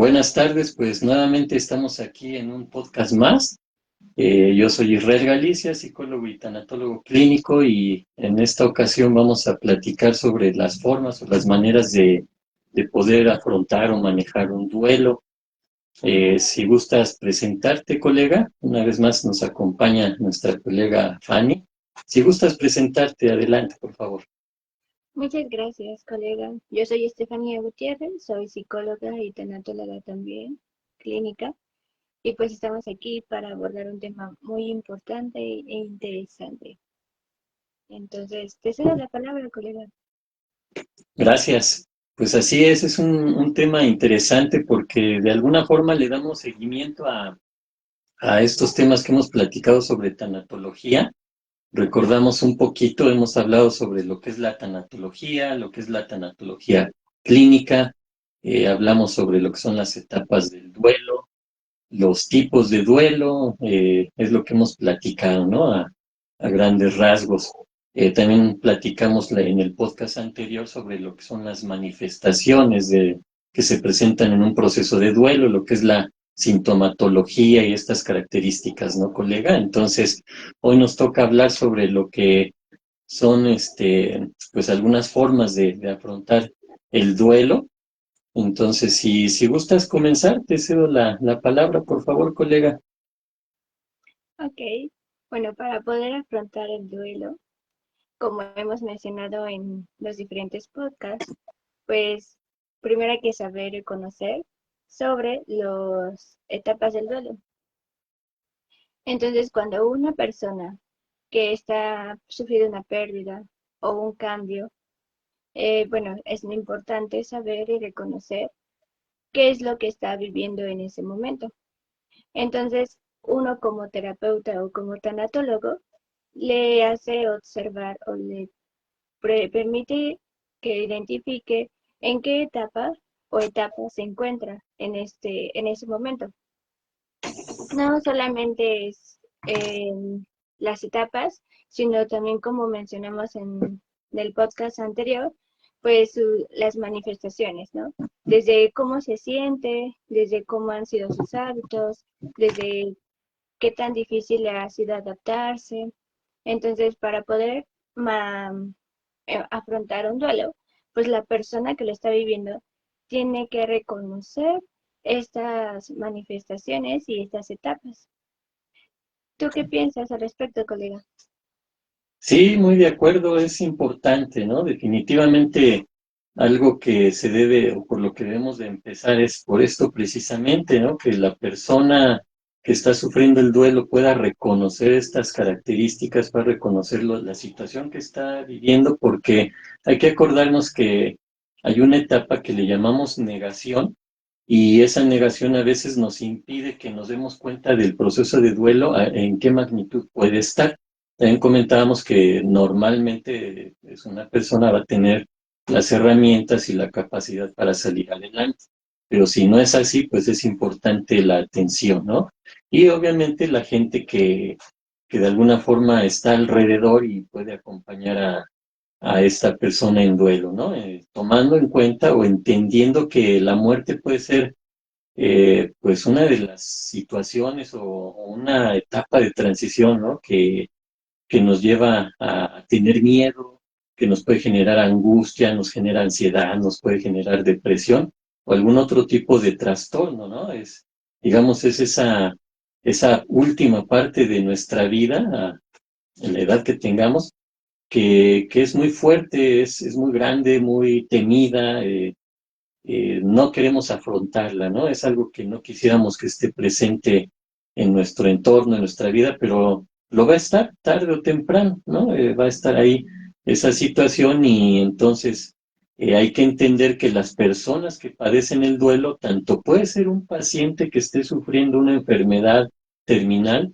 Buenas tardes, pues nuevamente estamos aquí en un podcast más. Yo soy Israel Galicia, psicólogo y tanatólogo clínico, y en esta ocasión vamos a platicar sobre las formas o las maneras de poder afrontar o manejar un duelo. Si gustas presentarte, colega, una vez más nos acompaña nuestra colega Fanny. Si gustas presentarte, adelante, por favor. Muchas gracias, colega. Yo soy Estefanía Gutiérrez, soy psicóloga y tanatóloga también, clínica, y pues estamos aquí para abordar un tema muy importante e interesante. Entonces, te cedo la palabra, colega. Gracias. Pues así es un tema interesante porque de alguna forma le damos seguimiento a estos temas que hemos platicado sobre tanatología. Recordamos un poquito, hemos hablado sobre lo que es la tanatología, lo que es la tanatología clínica, hablamos sobre lo que son las etapas del duelo, los tipos de duelo, es lo que hemos platicado, ¿no? A grandes rasgos. También platicamos en el podcast anterior sobre lo que son las manifestaciones que se presentan en un proceso de duelo, lo que es la sintomatología y estas características, ¿no, colega? Entonces, hoy nos toca hablar sobre lo que son, pues algunas formas de afrontar el duelo. Entonces, si gustas comenzar, te cedo la palabra, por favor, colega. Ok, bueno, para poder afrontar el duelo, como hemos mencionado en los diferentes podcasts, pues primero hay que saber y conocer sobre las etapas del duelo. Entonces, cuando una persona que está sufriendo una pérdida o un cambio, bueno, es muy importante saber y reconocer qué es lo que está viviendo en ese momento. Entonces, uno como terapeuta o como tanatólogo le hace observar o le permite que identifique en qué etapa o etapa se encuentra en ese momento. No solamente es las etapas, sino también como mencionamos en el podcast anterior, pues las manifestaciones, ¿no? Desde cómo se siente, desde cómo han sido sus hábitos, desde qué tan difícil le ha sido adaptarse. Entonces, para poder afrontar un duelo, pues la persona que lo está viviendo tiene que reconocer estas manifestaciones y estas etapas. ¿Tú qué piensas al respecto, colega? Sí, muy de acuerdo, es importante, ¿no? Definitivamente algo que se debe o por lo que debemos de empezar es por esto precisamente, ¿no? Que la persona que está sufriendo el duelo pueda reconocer estas características, pueda reconocer la situación que está viviendo, porque hay que acordarnos que hay una etapa que le llamamos negación, y esa negación a veces nos impide que nos demos cuenta del proceso de duelo, en qué magnitud puede estar. También comentábamos que normalmente pues, una persona va a tener las herramientas y la capacidad para salir adelante, pero si no es así, pues es importante la atención, ¿no? Y obviamente la gente que de alguna forma está alrededor y puede acompañar a esta persona en duelo, ¿no? Tomando en cuenta o entendiendo que la muerte puede ser pues una de las situaciones o una etapa de transición, ¿no? Que nos lleva a tener miedo, que nos puede generar angustia, nos genera ansiedad, nos puede generar depresión o algún otro tipo de trastorno, ¿no? Digamos, es esa última parte de nuestra vida, en la edad que tengamos, que es muy fuerte, es muy grande, muy temida, no queremos afrontarla, ¿no? Es algo que no quisiéramos que esté presente en nuestro entorno, en nuestra vida, pero lo va a estar tarde o temprano, ¿no? Va a estar ahí esa situación, y entonces hay que entender que las personas que padecen el duelo, tanto puede ser un paciente que esté sufriendo una enfermedad terminal,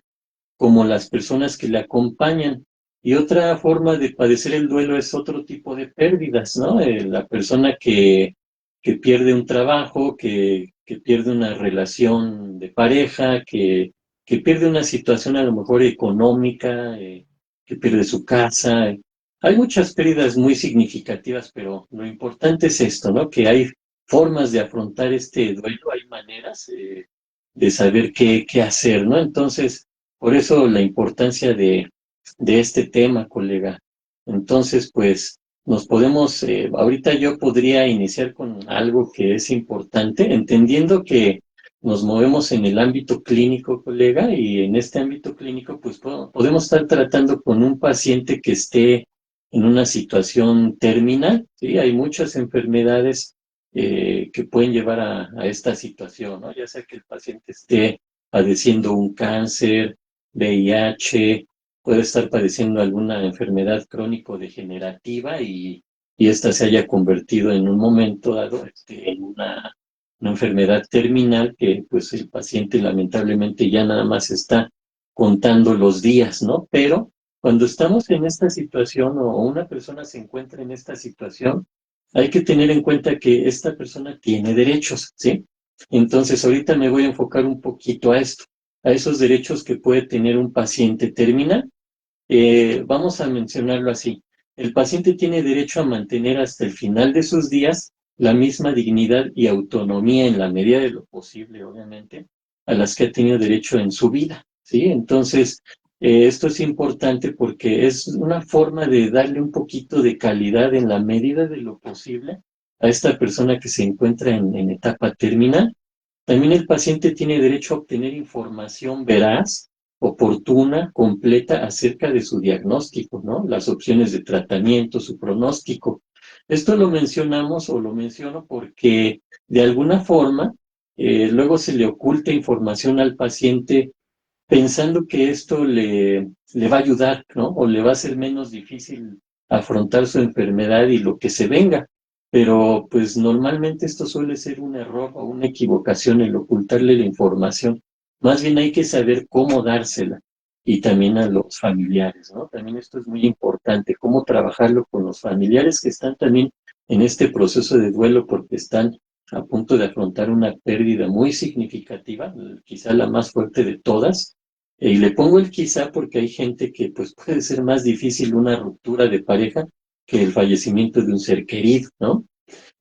como las personas que le acompañan. Y otra forma de padecer el duelo es otro tipo de pérdidas, ¿no? La persona que pierde un trabajo, que pierde una relación de pareja, que pierde una situación a lo mejor económica, que pierde su casa. Hay muchas pérdidas muy significativas, pero lo importante es esto, ¿no? Que hay formas de afrontar este duelo, hay maneras de saber qué hacer, ¿no? Entonces, por eso la importancia de este tema, colega. Entonces, pues nos podemos, ahorita yo podría iniciar con algo que es importante, entendiendo que nos movemos en el ámbito clínico, colega, y en este ámbito clínico, pues podemos estar tratando con un paciente que esté en una situación terminal, ¿sí? Hay muchas enfermedades que pueden llevar a esta situación, ¿no? Ya sea que el paciente esté padeciendo un cáncer, VIH, puede estar padeciendo alguna enfermedad crónico-degenerativa y esta se haya convertido en un momento dado en una enfermedad terminal que pues el paciente lamentablemente ya nada más está contando los días, ¿no? Pero cuando estamos en esta situación o una persona se encuentra en esta situación, hay que tener en cuenta que esta persona tiene derechos, ¿sí? Entonces, ahorita me voy a enfocar un poquito a esto, a esos derechos que puede tener un paciente terminal. Vamos a mencionarlo así. El paciente tiene derecho a mantener hasta el final de sus días la misma dignidad y autonomía en la medida de lo posible, obviamente, a las que ha tenido derecho en su vida, ¿sí? Entonces, esto es importante porque es una forma de darle un poquito de calidad en la medida de lo posible a esta persona que se encuentra en etapa terminal. También el paciente tiene derecho a obtener información veraz, oportuna, completa acerca de su diagnóstico, ¿no? Las opciones de tratamiento, su pronóstico. Esto lo mencionamos o lo menciono porque de alguna forma luego se le oculta información al paciente pensando que esto le va a ayudar, ¿no? O le va a hacer menos difícil afrontar su enfermedad y lo que se venga. Pero pues normalmente esto suele ser un error o una equivocación el ocultarle la información. Más bien hay que saber cómo dársela y también a los familiares, ¿no? También esto es muy importante, cómo trabajarlo con los familiares que están también en este proceso de duelo porque están a punto de afrontar una pérdida muy significativa, quizá la más fuerte de todas, y le pongo el quizá porque hay gente que pues puede ser más difícil una ruptura de pareja que el fallecimiento de un ser querido, ¿no?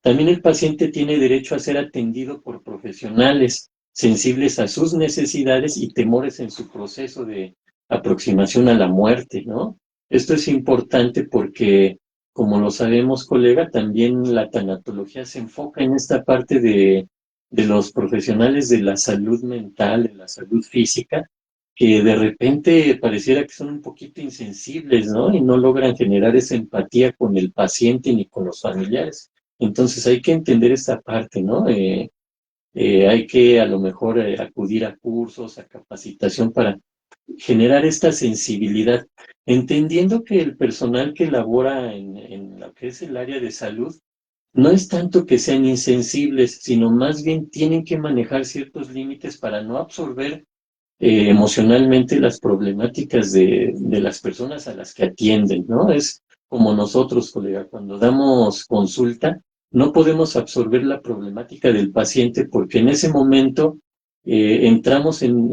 También el paciente tiene derecho a ser atendido por profesionales sensibles a sus necesidades y temores en su proceso de aproximación a la muerte, ¿no? Esto es importante porque, como lo sabemos, colega, también la tanatología se enfoca en esta parte de los profesionales de la salud mental, de la salud física, que de repente pareciera que son un poquito insensibles, ¿no? Y no logran generar esa empatía con el paciente ni con los familiares. Entonces hay que entender esta parte, ¿no? Hay que a lo mejor acudir a cursos, a capacitación para generar esta sensibilidad, entendiendo que el personal que labora en lo que es el área de salud no es tanto que sean insensibles, sino más bien tienen que manejar ciertos límites para no absorber emocionalmente las problemáticas de las personas a las que atienden, ¿no? Es como nosotros, colega, cuando damos consulta, no podemos absorber la problemática del paciente porque en ese momento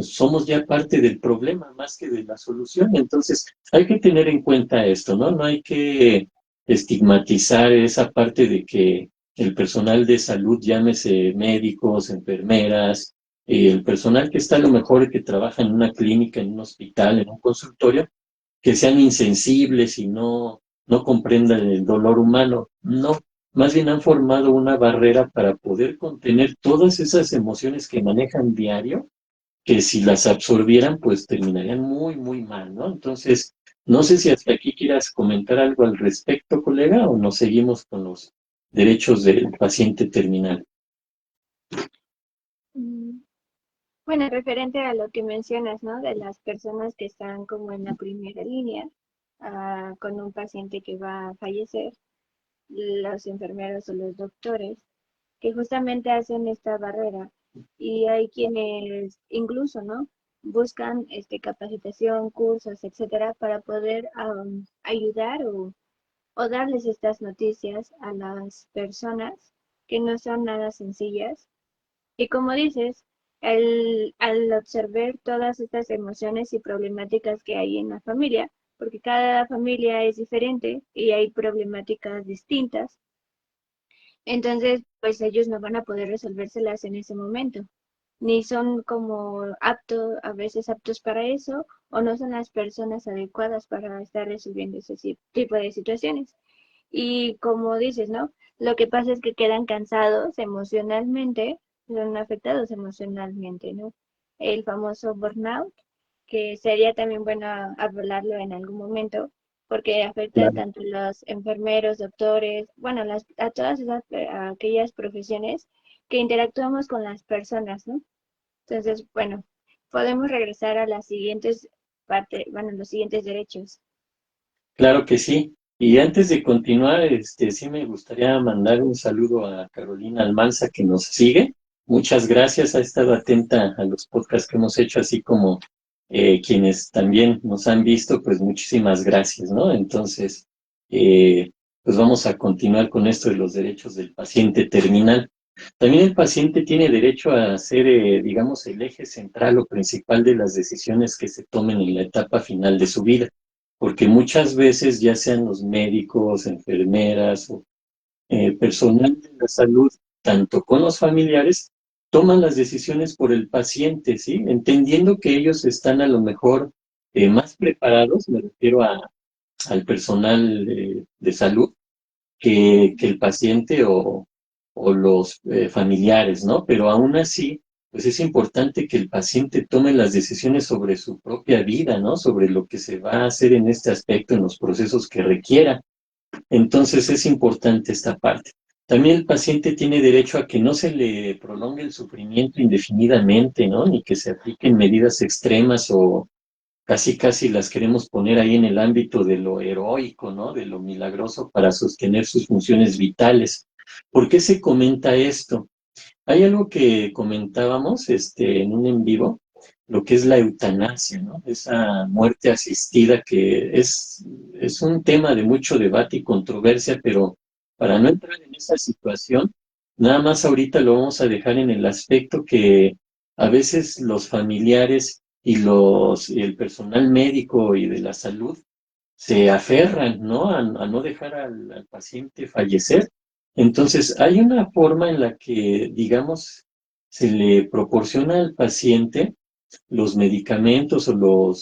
somos ya parte del problema más que de la solución. Entonces, hay que tener en cuenta esto, ¿no? No hay que estigmatizar esa parte de que el personal de salud, llámese médicos, enfermeras, el personal que está a lo mejor que trabaja en una clínica, en un hospital, en un consultorio, que sean insensibles y no comprendan el dolor humano. No, más bien han formado una barrera para poder contener todas esas emociones que manejan diario, que si las absorbieran, pues terminarían muy, muy mal, ¿no? Entonces, no sé si hasta aquí quieras comentar algo al respecto, colega, o nos seguimos con los derechos del paciente terminal. Mm, Bueno, referente a lo que mencionas, ¿no? De las personas que están como en la primera línea, con un paciente que va a fallecer, los enfermeros o los doctores, que justamente hacen esta barrera. Y hay quienes incluso, ¿no? Buscan capacitación, cursos, etcétera, para poder ayudar o darles estas noticias a las personas que no son nada sencillas. Y como dices, al observar todas estas emociones y problemáticas que hay en la familia, porque cada familia es diferente y hay problemáticas distintas, Entonces, pues ellos no van a poder resolvérselas en ese momento, ni son como aptos, a veces aptos para eso, o no son las personas adecuadas para estar resolviendo ese tipo de situaciones. Y como dices, ¿no? Lo que pasa es que quedan cansados emocionalmente, son afectados emocionalmente, ¿no? El famoso burnout, que sería también bueno hablarlo en algún momento, porque afecta Claro. tanto a los enfermeros, doctores, bueno, a todas esas, a aquellas profesiones que interactuamos con las personas, ¿no? Entonces, bueno, podemos regresar a las siguientes partes, bueno, los siguientes derechos. Claro que sí. Y antes de continuar, sí me gustaría mandar un saludo a Carolina Almanza que nos sigue. Muchas gracias, ha estado atenta a los podcasts que hemos hecho, así como quienes también nos han visto, pues muchísimas gracias, ¿no? Entonces, pues vamos a continuar con esto de los derechos del paciente terminal. También el paciente tiene derecho a ser, digamos, el eje central o principal de las decisiones que se tomen en la etapa final de su vida, porque muchas veces, ya sean los médicos, enfermeras o personal de la salud, tanto con los familiares, toman las decisiones por el paciente, ¿sí? Entendiendo que ellos están a lo mejor más preparados, me refiero al personal de salud, que el paciente o los familiares, ¿no? Pero aún así, pues es importante que el paciente tome las decisiones sobre su propia vida, ¿no? Sobre lo que se va a hacer en este aspecto, en los procesos que requiera. Entonces es importante esta parte. También el paciente tiene derecho a que no se le prolongue el sufrimiento indefinidamente, ¿no? Ni que se apliquen medidas extremas o casi casi las queremos poner ahí en el ámbito de lo heroico, ¿no? De lo milagroso para sostener sus funciones vitales. ¿Por qué se comenta esto? Hay algo que comentábamos en un en vivo, lo que es la eutanasia, ¿no? Esa muerte asistida que es un tema de mucho debate y controversia, pero para no entrar en esa situación, nada más ahorita lo vamos a dejar en el aspecto que a veces los familiares y el personal médico y de la salud se aferran, ¿no? A no dejar al paciente fallecer. Entonces, hay una forma en la que, digamos, se le proporciona al paciente los medicamentos o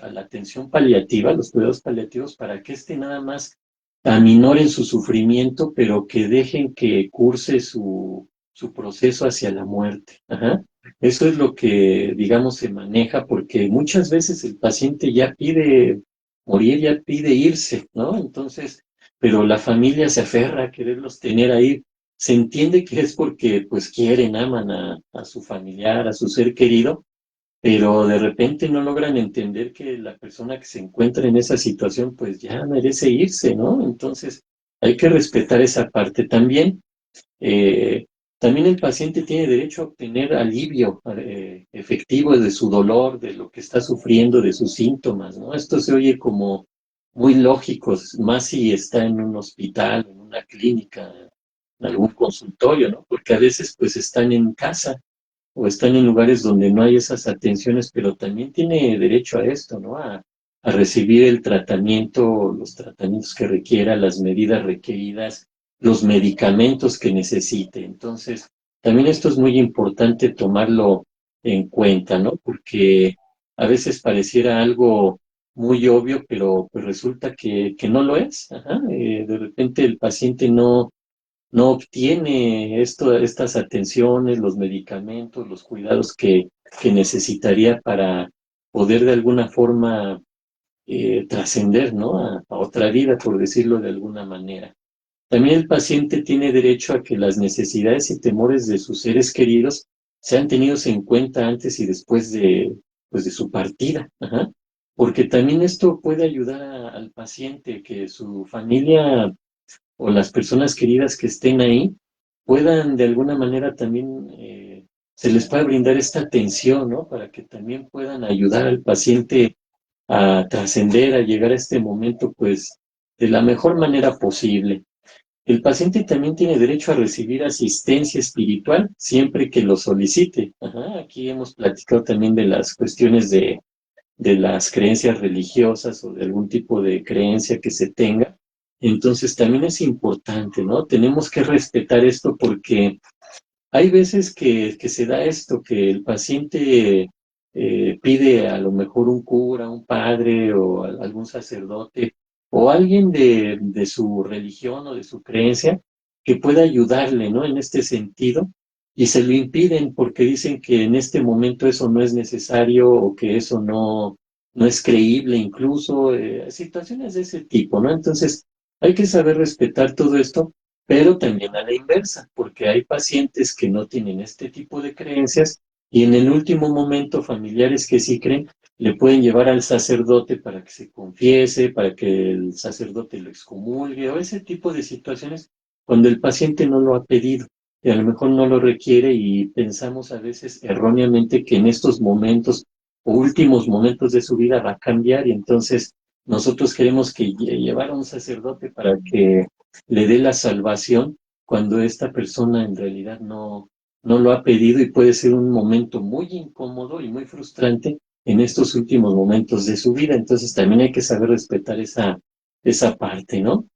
a la atención paliativa, los cuidados paliativos, para que éste nada más aminoren su sufrimiento, pero que dejen que curse su proceso hacia la muerte. Ajá. Eso es lo que, digamos, se maneja, porque muchas veces el paciente ya pide morir, ya pide irse, ¿no? Entonces, pero la familia se aferra a quererlos tener ahí. Se entiende que es porque, pues, quieren, aman a su familiar, a su ser querido, pero de repente no logran entender que la persona que se encuentra en esa situación pues ya merece irse, ¿no? Entonces hay que respetar esa parte también. Eh, También el paciente tiene derecho a obtener alivio efectivo de su dolor, de lo que está sufriendo, de sus síntomas, ¿no? Esto se oye como muy lógico, más si está en un hospital, en una clínica, en algún consultorio, ¿no? Porque a veces pues están en casa o están en lugares donde no hay esas atenciones, pero también tiene derecho a esto, ¿no? A recibir el tratamiento, los tratamientos que requiera, las medidas requeridas, los medicamentos que necesite. Entonces, también esto es muy importante tomarlo en cuenta, ¿no? Porque a veces pareciera algo muy obvio, pero pues resulta que no lo es. Ajá. De repente el paciente no obtiene estas atenciones, los medicamentos, los cuidados que necesitaría para poder de alguna forma trascender, ¿no? A otra vida, por decirlo de alguna manera. También el paciente tiene derecho a que las necesidades y temores de sus seres queridos sean tenidos en cuenta antes y después pues, de su partida. Ajá. Porque también esto puede ayudar al paciente, que su familia o las personas queridas que estén ahí puedan de alguna manera también, se les pueda brindar esta atención, ¿no? Para que también puedan ayudar al paciente a trascender, a llegar a este momento, pues, de la mejor manera posible. El paciente también tiene derecho a recibir asistencia espiritual siempre que lo solicite. Ajá, aquí hemos platicado también de las cuestiones de las creencias religiosas o de algún tipo de creencia que se tenga. Entonces también es importante, ¿no? Tenemos que respetar esto porque hay veces que se da esto, que el paciente pide a lo mejor un cura, un padre o algún sacerdote o alguien de su religión o de su creencia que pueda ayudarle, ¿no? En este sentido, y se lo impiden porque dicen que en este momento eso no es necesario o que eso no es creíble, incluso situaciones de ese tipo, ¿no? Entonces, hay que saber respetar todo esto pero también a la inversa, porque hay pacientes que no tienen este tipo de creencias y en el último momento familiares que sí creen le pueden llevar al sacerdote para que se confiese, para que el sacerdote lo excomulgue o ese tipo de situaciones cuando el paciente no lo ha pedido y a lo mejor no lo requiere y pensamos a veces erróneamente que en estos momentos o últimos momentos de su vida va a cambiar y entonces nosotros queremos que llevar a un sacerdote para que le dé la salvación cuando esta persona en realidad no lo ha pedido y puede ser un momento muy incómodo y muy frustrante en estos últimos momentos de su vida. Entonces también hay que saber respetar esa parte, ¿no?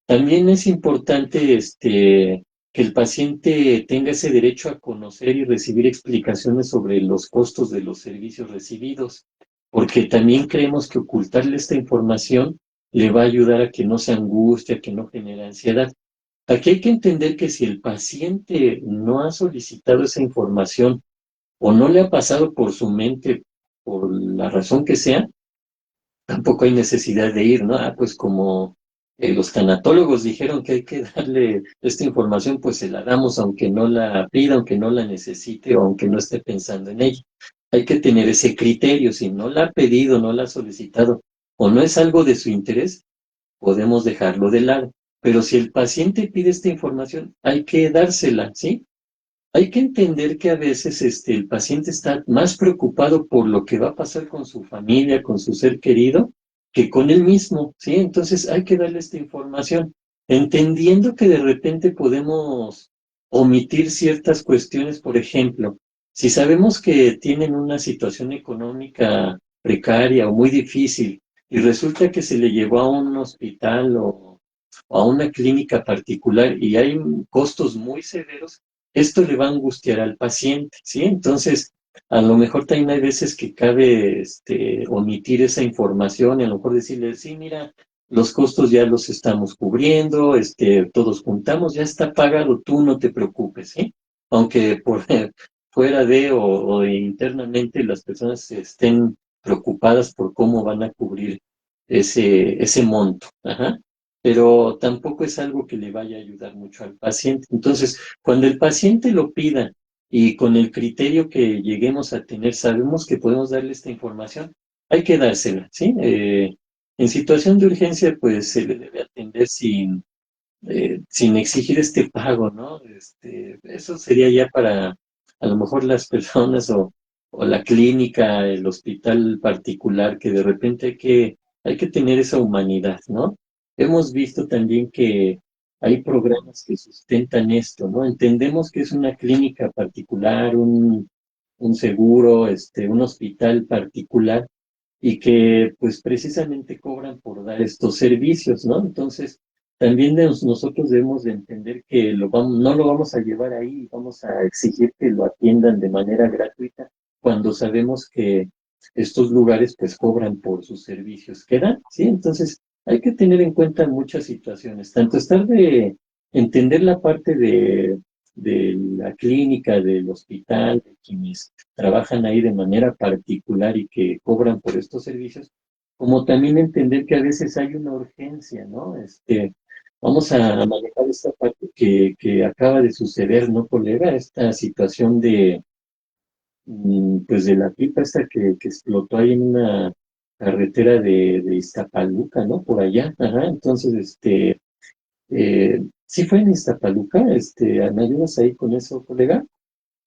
También es importante que el paciente tenga ese derecho a conocer y recibir explicaciones sobre los costos de los servicios recibidos, porque también creemos que ocultarle esta información le va a ayudar a que no se angustie, a que no genere ansiedad. Aquí hay que entender que si el paciente no ha solicitado esa información o no le ha pasado por su mente por la razón que sea, tampoco hay necesidad de ir, ¿no? Pues como los tanatólogos dijeron que hay que darle esta información, pues se la damos aunque no la pida, aunque no la necesite o aunque no esté pensando en ella. Hay que tener ese criterio, si no la ha pedido, no la ha solicitado o no es algo de su interés, podemos dejarlo de lado. Pero si el paciente pide esta información, hay que dársela, ¿sí? Hay que entender que a veces el paciente está más preocupado por lo que va a pasar con su familia, con su ser querido, que con él mismo, ¿sí? Entonces hay que darle esta información, entendiendo que de repente podemos omitir ciertas cuestiones, por ejemplo, si sabemos que tienen una situación económica precaria o muy difícil y resulta que se le llevó a un hospital o a una clínica particular y hay costos muy severos, esto le va a angustiar al paciente, ¿sí? Entonces, a lo mejor también hay veces que cabe omitir esa información y a lo mejor decirle, sí, mira, los costos ya los estamos cubriendo, todos juntamos, ya está pagado, tú no te preocupes, ¿sí? Aunque por fuera de o internamente las personas estén preocupadas por cómo van a cubrir ese monto, ajá. Pero tampoco es algo que le vaya a ayudar mucho al paciente. Entonces, cuando el paciente lo pida y con el criterio que lleguemos a tener, sabemos que podemos darle esta información, hay que dársela, ¿sí? En situación de urgencia, pues se le debe atender sin exigir este pago, ¿no? Eso sería ya para a lo mejor las personas o la clínica, el hospital particular, que de repente hay que tener esa humanidad, ¿no? Hemos visto también que hay programas que sustentan esto, ¿no? Entendemos que es una clínica particular, un seguro, un hospital particular, y que pues precisamente cobran por dar estos servicios, ¿no? Entonces, también nosotros debemos de entender que no lo vamos a llevar ahí, vamos a exigir que lo atiendan de manera gratuita cuando sabemos que estos lugares pues cobran por sus servicios que dan, ¿sí? Entonces, hay que tener en cuenta muchas situaciones, tanto estar de entender la parte de la clínica, del hospital, de quienes trabajan ahí de manera particular y que cobran por estos servicios, como también entender que a veces hay una urgencia, ¿no? Vamos a manejar esta parte que acaba de suceder, ¿no, colega? Esta situación pues de la pipa esta que explotó ahí en una carretera de Iztapaluca, ¿no? Por allá, ajá, entonces, sí fue en Iztapaluca, ¿me ayudas ahí con eso, colega?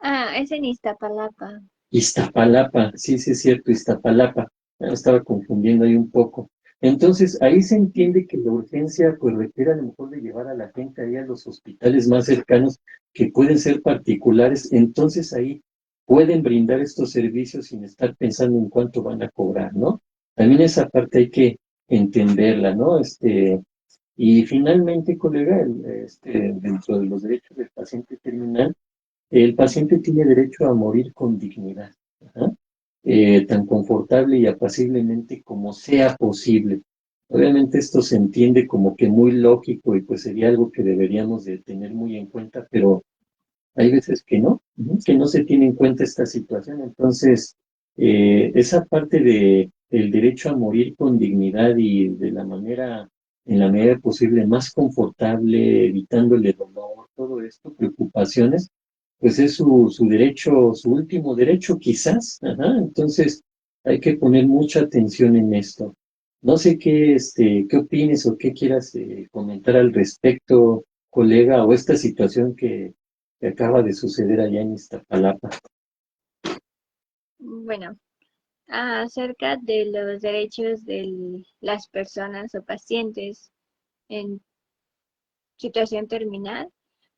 Ah, es en Iztapalapa. Iztapalapa, sí, sí es cierto, Iztapalapa. Ya me estaba confundiendo ahí un poco. Entonces, ahí se entiende que la urgencia pues requiere a lo mejor de llevar a la gente ahí a los hospitales más cercanos que pueden ser particulares. Entonces ahí pueden brindar estos servicios sin estar pensando en cuánto van a cobrar, ¿no? También esa parte hay que entenderla, ¿no? Y finalmente, colega, dentro de los derechos del paciente terminal, el paciente tiene derecho a morir con dignidad, ajá, tan confortable y apaciblemente como sea posible. Obviamente esto se entiende como que muy lógico y pues sería algo que deberíamos de tener muy en cuenta, pero hay veces que no, ujú, que no se tiene en cuenta esta situación. Entonces, esa parte del derecho a morir con dignidad y de la manera, en la medida posible, más confortable, evitándole dolor, todo esto, preocupaciones, pues es su derecho, su último derecho quizás. Ajá. Entonces, hay que poner mucha atención en esto. No sé qué opines o qué quieras comentar al respecto, colega, o esta situación que acaba de suceder allá en Iztapalapa. Bueno, acerca de los derechos de las personas o pacientes en situación terminal,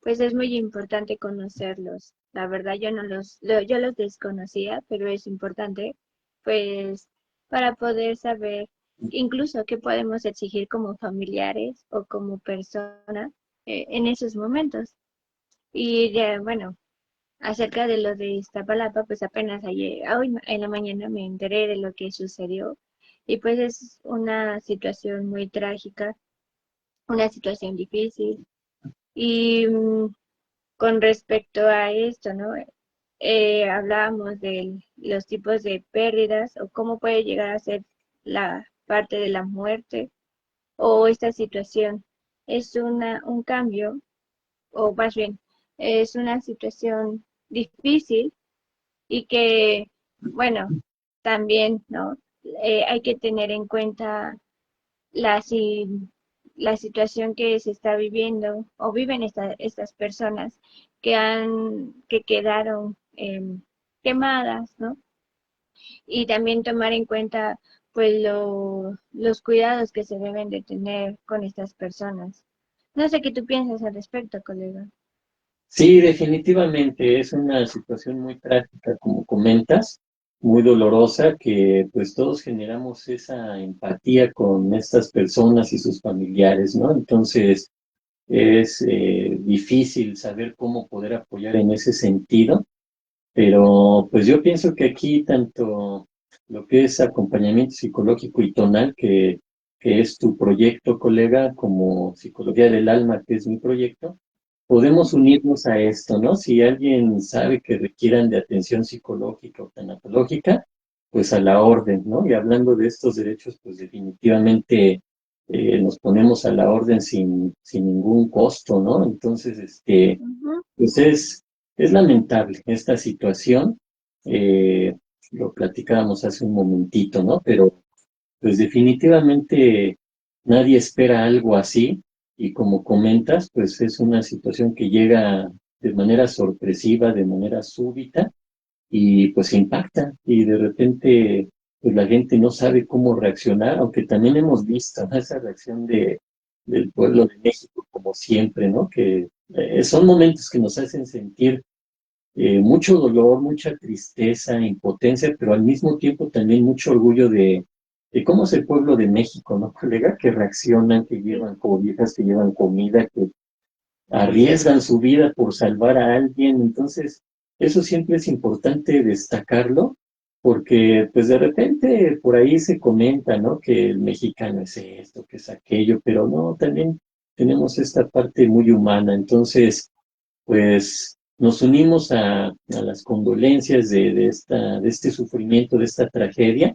pues es muy importante conocerlos. La verdad yo no yo los desconocía, pero es importante, pues, para poder saber incluso qué podemos exigir como familiares o como personas en esos momentos. Y bueno, acerca de lo de Iztapalapa, pues apenas ayer, hoy en la mañana me enteré de lo que sucedió y pues es una situación muy trágica, una situación difícil. Y con respecto a esto, ¿no? Hablábamos de los tipos de pérdidas o cómo puede llegar a ser la parte de la muerte o esta situación. Es un cambio, o más bien, es una situación difícil y que, bueno, también, ¿no? Hay que tener en cuenta la, la situación que se está viviendo o viven estas personas que quedaron quemadas, ¿no? Y también tomar en cuenta pues los cuidados que se deben de tener con estas personas. No sé qué tú piensas al respecto, colega. Sí, definitivamente es una situación muy trágica, como comentas, muy dolorosa, que pues todos generamos esa empatía con estas personas y sus familiares, ¿no? Entonces es difícil saber cómo poder apoyar en ese sentido. Pero pues yo pienso que aquí tanto lo que es acompañamiento psicológico y tonal, que es tu proyecto, colega, como Psicología del Alma, que es mi proyecto, podemos unirnos a esto, ¿no? Si alguien sabe que requieran de atención psicológica o tanatológica, pues a la orden, ¿no? Y hablando de estos derechos, pues definitivamente nos ponemos a la orden sin ningún costo, ¿no? Entonces, Ujú. pues es lamentable esta situación. eh, lo platicábamos hace un momentito, ¿no? Pero pues definitivamente nadie espera algo así y como comentas, pues es una situación que llega de manera sorpresiva, de manera súbita y pues impacta y de repente pues la gente no sabe cómo reaccionar, aunque también hemos visto, ¿no? Esa reacción del pueblo de México como siempre, ¿no? Que son momentos que nos hacen sentir mucho dolor, mucha tristeza, impotencia, pero al mismo tiempo también mucho orgullo de cómo es el pueblo de México, ¿no, colega? Que reaccionan, que Sí. llevan cobijas, que llevan comida, que arriesgan su vida por salvar a alguien. Entonces, eso siempre es importante destacarlo, porque pues de repente por ahí se comenta, ¿no? Que el mexicano es esto, que es aquello, pero no, también tenemos esta parte muy humana. Entonces, pues nos unimos a las condolencias de este sufrimiento, de esta tragedia,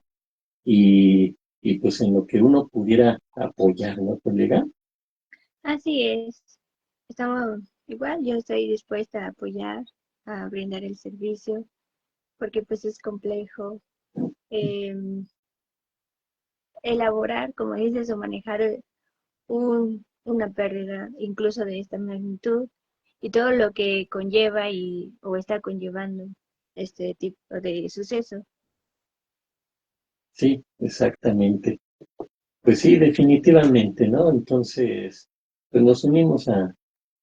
y pues en lo que uno pudiera apoyar, ¿no, colega? Así es. Estamos igual, yo estoy dispuesta a apoyar, a brindar el servicio, porque pues es complejo em, elaborar, como dices, o manejar una pérdida incluso de esta magnitud y todo lo que conlleva o está conllevando este tipo de suceso. Sí, exactamente. Pues sí, definitivamente, ¿no? Entonces, pues nos unimos a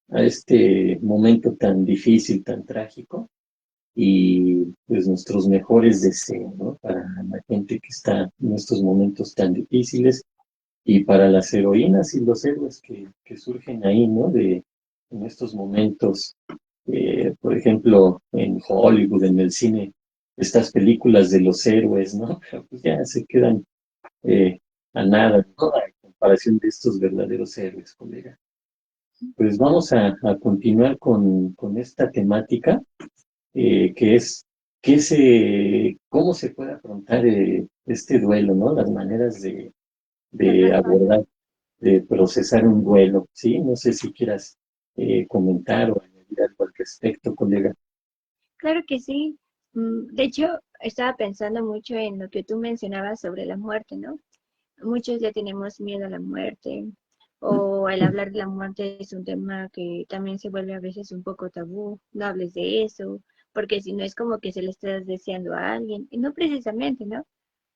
este momento tan difícil, tan trágico, y pues nuestros mejores deseos, ¿no? Para la gente que está en estos momentos tan difíciles. y para las heroínas y los héroes que surgen ahí, ¿no? En estos momentos, por ejemplo, en Hollywood, en el cine, estas películas de los héroes, ¿no? Pero pues ya se quedan eh, a nada, ¿no? A comparación de estos verdaderos héroes, colega. Pues vamos a continuar con esta temática, que es cómo se puede afrontar este duelo, ¿no? Las maneras La de persona. abordar, de procesar un duelo, ¿sí? No sé si quieras comentar o añadir algo al respecto, colega. Claro que sí. De hecho, estaba pensando mucho en lo que tú mencionabas sobre la muerte, ¿no? Muchos ya tenemos miedo a la muerte, o el hablar de la muerte es un tema que también se vuelve a veces un poco tabú. No hables de eso, porque si no es como que se le estás deseando a alguien, y no precisamente, ¿no?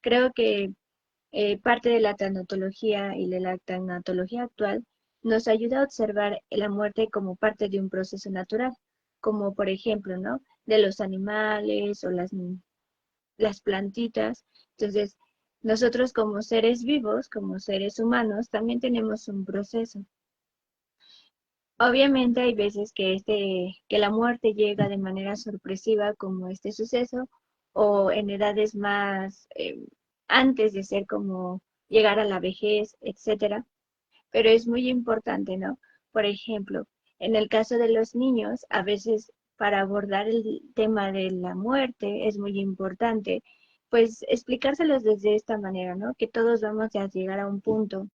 Creo que parte de la tanatología y de la tanatología actual nos ayuda a observar la muerte como parte de un proceso natural, como por ejemplo, ¿no? De los animales o las plantitas. Entonces, nosotros como seres vivos, como seres humanos, también tenemos un proceso. Obviamente hay veces que la muerte llega de manera sorpresiva como este suceso, o en edades más antes de ser como llegar a la vejez, etcétera. Pero es muy importante, ¿no? Por ejemplo, en el caso de los niños, a veces para abordar el tema de la muerte es muy importante, pues explicárselos desde esta manera, ¿no? Que todos vamos a llegar a un punto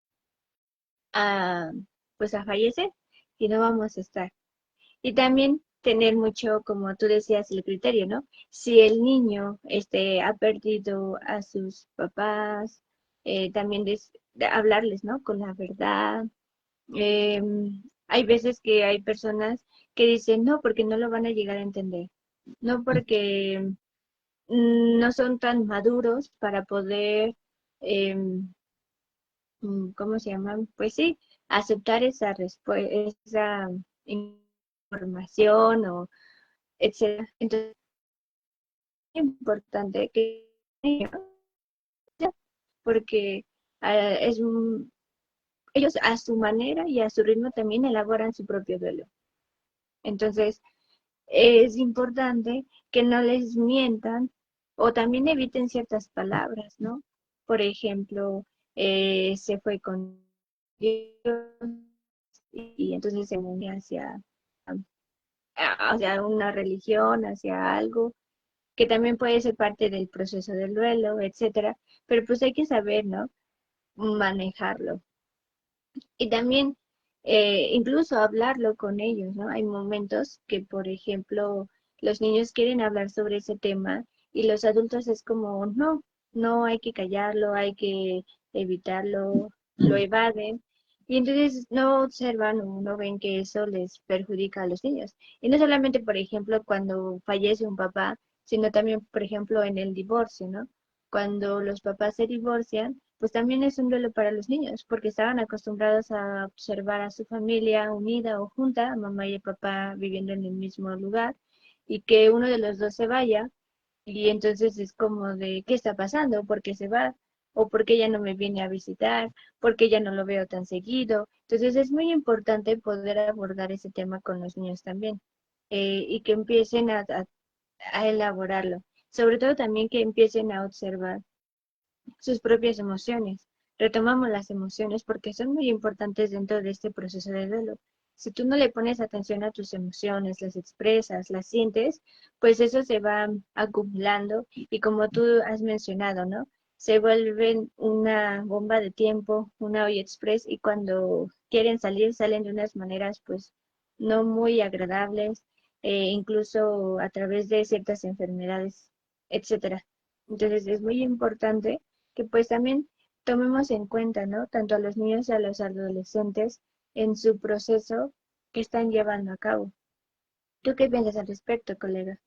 a, pues a fallecer y no vamos a estar. Y también tener mucho, como tú decías, el criterio, ¿no? Si el niño ha perdido a sus papás, también de hablarles, ¿no? Con la verdad. Hay veces que hay personas que dicen, no, porque no lo van a llegar a entender, no porque no son tan maduros para poder, em, ¿cómo se llaman? Pues sí, aceptar esa información o etcétera. Entonces, es importante que porque es ellos a su manera y a su ritmo también elaboran su propio duelo. Entonces, es importante que no les mientan o también eviten ciertas palabras, ¿no? Por ejemplo, se fue con Dios y entonces se une hacia una religión, hacia algo, que también puede ser parte del proceso del duelo, etcétera, pero pues hay que saber, ¿no? Manejarlo. Y también incluso hablarlo con ellos, ¿no? Hay momentos que, por ejemplo, los niños quieren hablar sobre ese tema y los adultos es como, no, no hay que callarlo, hay que evitarlo, lo evaden. Y entonces no observan o no ven que eso les perjudica a los niños. Y no solamente, por ejemplo, cuando fallece un papá, sino también, por ejemplo, en el divorcio, ¿no? Cuando los papás se divorcian, pues también es un duelo para los niños, porque estaban acostumbrados a observar a su familia unida o junta, mamá y el papá viviendo en el mismo lugar, y que uno de los dos se vaya, y entonces es como de, ¿qué está pasando? ¿Por qué se va? ¿O por qué ya no me viene a visitar? ¿Por qué ya no lo veo tan seguido? Entonces es muy importante poder abordar ese tema con los niños también, y que empiecen a elaborarlo. Sobre todo también que empiecen a observar sus propias emociones. Retomamos las emociones porque son muy importantes dentro de este proceso de duelo. Si tú no le pones atención a tus emociones, las expresas, las sientes, pues eso se va acumulando y como tú has mencionado, ¿no? Se vuelven una bomba de tiempo, una olla express y cuando quieren salir salen de unas maneras pues no muy agradables, incluso a través de ciertas enfermedades, etcétera. Entonces es muy importante que pues también tomemos en cuenta, ¿no? Tanto a los niños y a los adolescentes en su proceso que están llevando a cabo. ¿Tú qué piensas al respecto, colega?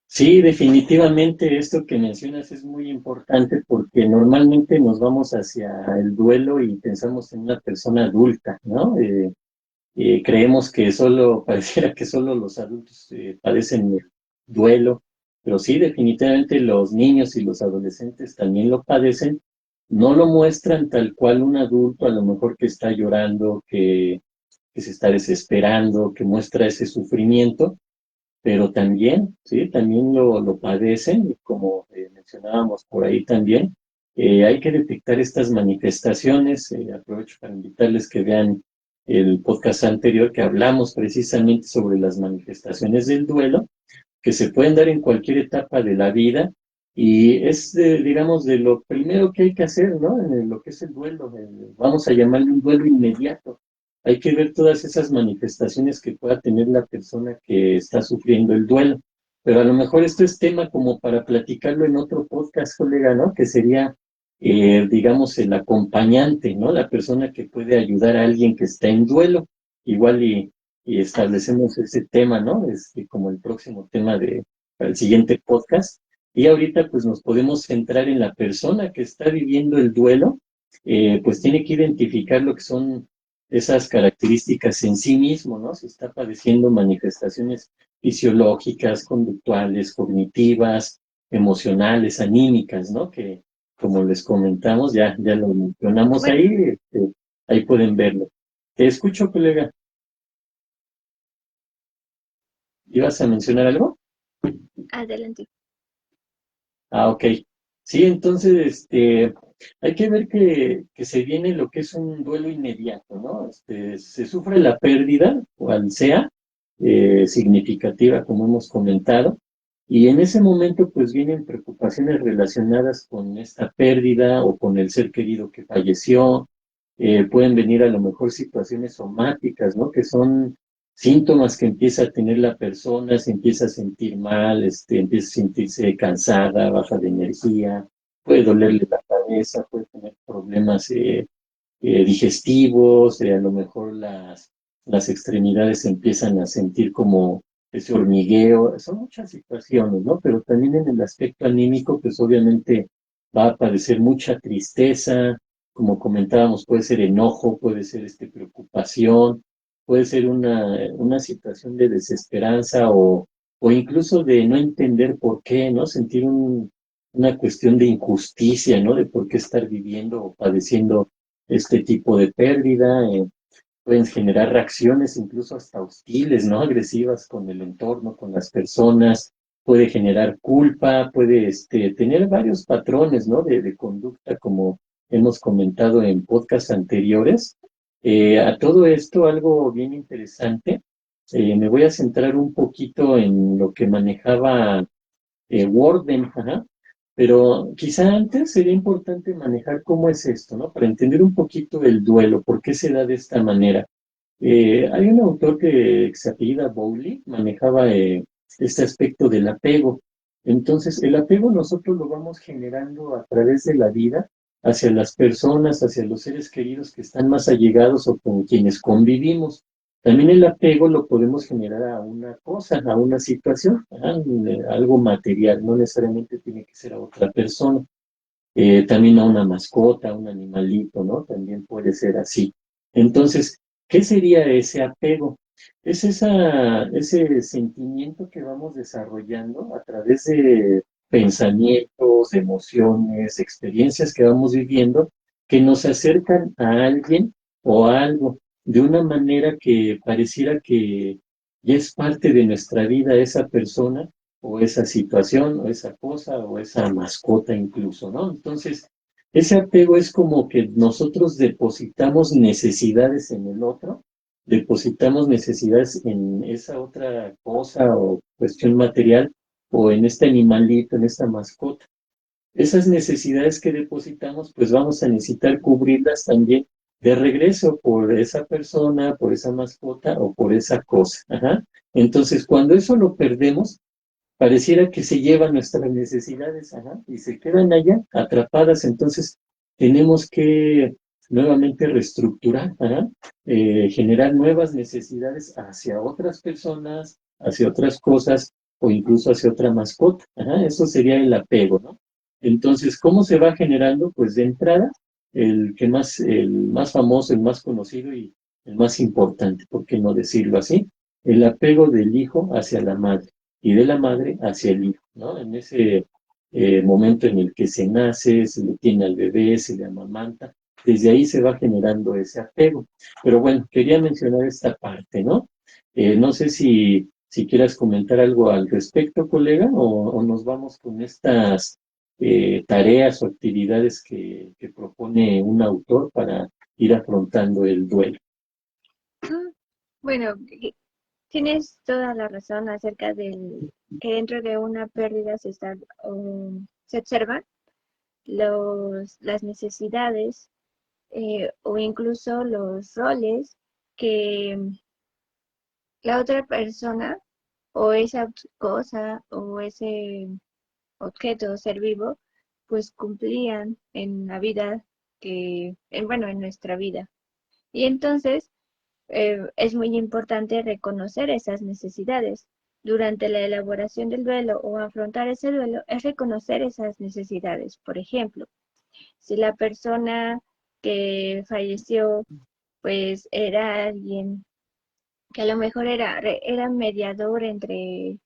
Sí, definitivamente esto que mencionas es muy importante porque normalmente nos vamos hacia el duelo y pensamos en una persona adulta, ¿no? Creemos que solo, pareciera que solo los adultos padecen el duelo, pero sí, definitivamente los niños y los adolescentes también lo padecen no lo muestran tal cual un adulto, a lo mejor que está llorando, que se está desesperando, que muestra ese sufrimiento, pero también, sí, también lo padecen, y como mencionábamos por ahí también, hay que detectar estas manifestaciones. Aprovecho para invitarles que vean el podcast anterior que hablamos precisamente sobre las manifestaciones del duelo, que se pueden dar en cualquier etapa de la vida, y es, digamos, de lo primero que hay que hacer, ¿no? En lo que es el duelo, vamos a llamarle un duelo inmediato. Hay que ver todas esas manifestaciones que pueda tener la persona que está sufriendo el duelo. Pero a lo mejor esto es tema como para platicarlo en otro podcast, colega, ¿no? Que sería, digamos, el acompañante, ¿no? La persona que puede ayudar a alguien que está en duelo. Igual y establecemos ese tema, ¿no? Como el próximo tema para el siguiente podcast. Y ahorita pues nos podemos centrar en la persona que está viviendo el duelo, pues tiene que identificar lo que son esas características en sí mismo, ¿no? Si está padeciendo manifestaciones fisiológicas, conductuales, cognitivas, emocionales, anímicas, ¿no? Que como les comentamos, ya lo mencionamos Bueno, ahí, ahí pueden verlo. Te escucho, colega. ¿Ibas a mencionar algo? adelante. Ah, ok. Sí, entonces, hay que ver que se viene lo que es un duelo inmediato, ¿no? Se sufre la pérdida, cual sea, significativa, como hemos comentado, y en ese momento, pues, vienen preocupaciones relacionadas con esta pérdida o con el ser querido que falleció. Pueden venir a lo mejor situaciones somáticas, ¿no? Que son síntomas que empieza a tener la persona, se empieza a sentir mal, empieza a sentirse cansada, baja de energía, puede dolerle la cabeza, puede tener problemas digestivos, a lo mejor las extremidades se empiezan a sentir como ese hormigueo. Son muchas situaciones, ¿no? Pero también en el aspecto anímico, pues obviamente va a aparecer mucha tristeza, como comentábamos, puede ser enojo, puede ser preocupación, puede ser una situación de desesperanza, o incluso de no entender por qué, ¿no? Sentir una cuestión de injusticia, ¿no? De por qué estar viviendo o padeciendo este tipo de pérdida. Pueden generar reacciones incluso hasta hostiles, ¿no? Agresivas con el entorno, con las personas. Puede generar culpa, puede tener varios patrones, ¿no? De conducta, como hemos comentado en podcasts anteriores. A todo esto, algo bien interesante, me voy a centrar un poquito en lo que manejaba Warden, ajá. Pero quizá antes sería importante manejar cómo es esto, ¿no? Para entender un poquito el duelo, por qué se da de esta manera. Hay un autor que se apellida Bowley, manejaba este aspecto del apego. Entonces, el apego nosotros lo vamos generando a través de la vida hacia las personas, hacia los seres queridos que están más allegados o con quienes convivimos. También el apego lo podemos generar a una cosa, a una situación, algo material, no necesariamente tiene que ser a otra persona. También a una mascota, a un animalito, ¿no? También puede ser así. Entonces, ¿qué sería ese apego? Es ese sentimiento que vamos desarrollando a través de pensamientos, emociones, experiencias que vamos viviendo, que nos acercan a alguien o a algo de una manera que pareciera que ya es parte de nuestra vida esa persona o esa situación, o esa cosa, o esa mascota incluso, ¿no? Entonces, ese apego es como que nosotros depositamos necesidades en el otro, depositamos necesidades en esa otra cosa o cuestión material, o en este animalito, en esta mascota. Esas necesidades que depositamos, pues vamos a necesitar cubrirlas también de regreso por esa persona, por esa mascota o por esa cosa. Ajá. Entonces, cuando eso lo perdemos, pareciera que se llevan nuestras necesidades, ajá, y se quedan allá atrapadas. Entonces tenemos que nuevamente reestructurar, ajá, generar nuevas necesidades hacia otras personas, hacia otras cosas o incluso hacia otra mascota. Ajá, eso sería el apego, ¿no? Entonces, ¿cómo se va generando? Pues de entrada, el más famoso, el más conocido y el más importante, ¿por qué no decirlo así? El apego del hijo hacia la madre y de la madre hacia el hijo, ¿no? En ese momento en el que se nace, se le tiene al bebé, se le amamanta, desde ahí se va generando ese apego. Pero bueno, quería mencionar esta parte, ¿no? No sé si quieras comentar algo al respecto, colega, o nos vamos con estas tareas o actividades que propone un autor para ir afrontando el duelo. Mm, Bueno, tienes toda la razón acerca del que dentro de una pérdida se observan las necesidades o incluso los roles que la otra persona o esa cosa o ese objeto o ser vivo pues cumplían en la vida bueno, en nuestra vida. Y entonces es muy importante reconocer esas necesidades. Durante la elaboración del duelo o afrontar ese duelo es reconocer esas necesidades. Por ejemplo, si la persona que falleció pues era alguien que a lo mejor era mediador entre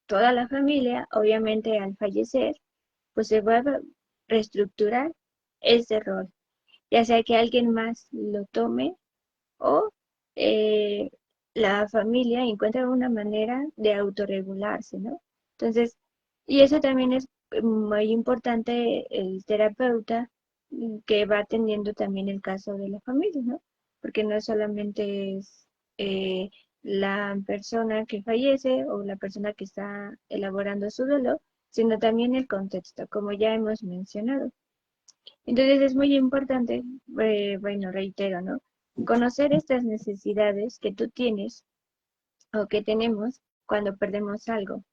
toda la familia, obviamente al fallecer, pues se va a reestructurar ese rol, ya sea que alguien más lo tome o eh, la familia encuentra una manera de autorregularse, ¿no? Entonces, y eso también es muy importante el terapeuta que va atendiendo también el caso de la familia, ¿no? Porque no solamente es la persona que fallece o la persona que está elaborando su duelo, sino también el contexto, como ya hemos mencionado. Entonces es muy importante, bueno, reitero, ¿no? Conocer estas necesidades que tú tienes o que tenemos cuando perdemos algo.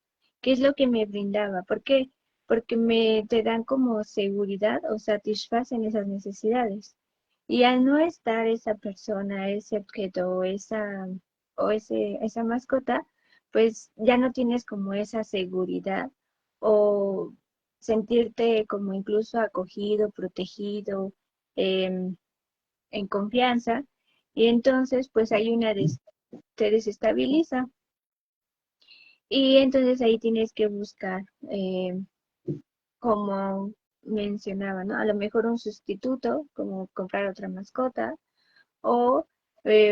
¿Qué es lo que me brindaba? ¿Por qué? Porque te dan como seguridad o satisfacen esas necesidades. Y al no estar esa persona, ese objeto esa mascota, pues ya no tienes como esa seguridad o sentirte como incluso acogido, protegido, em, en confianza. Y entonces pues te desestabiliza. Y entonces ahí tienes que buscar, como mencionaba, ¿no? A lo mejor un sustituto, como comprar otra mascota, o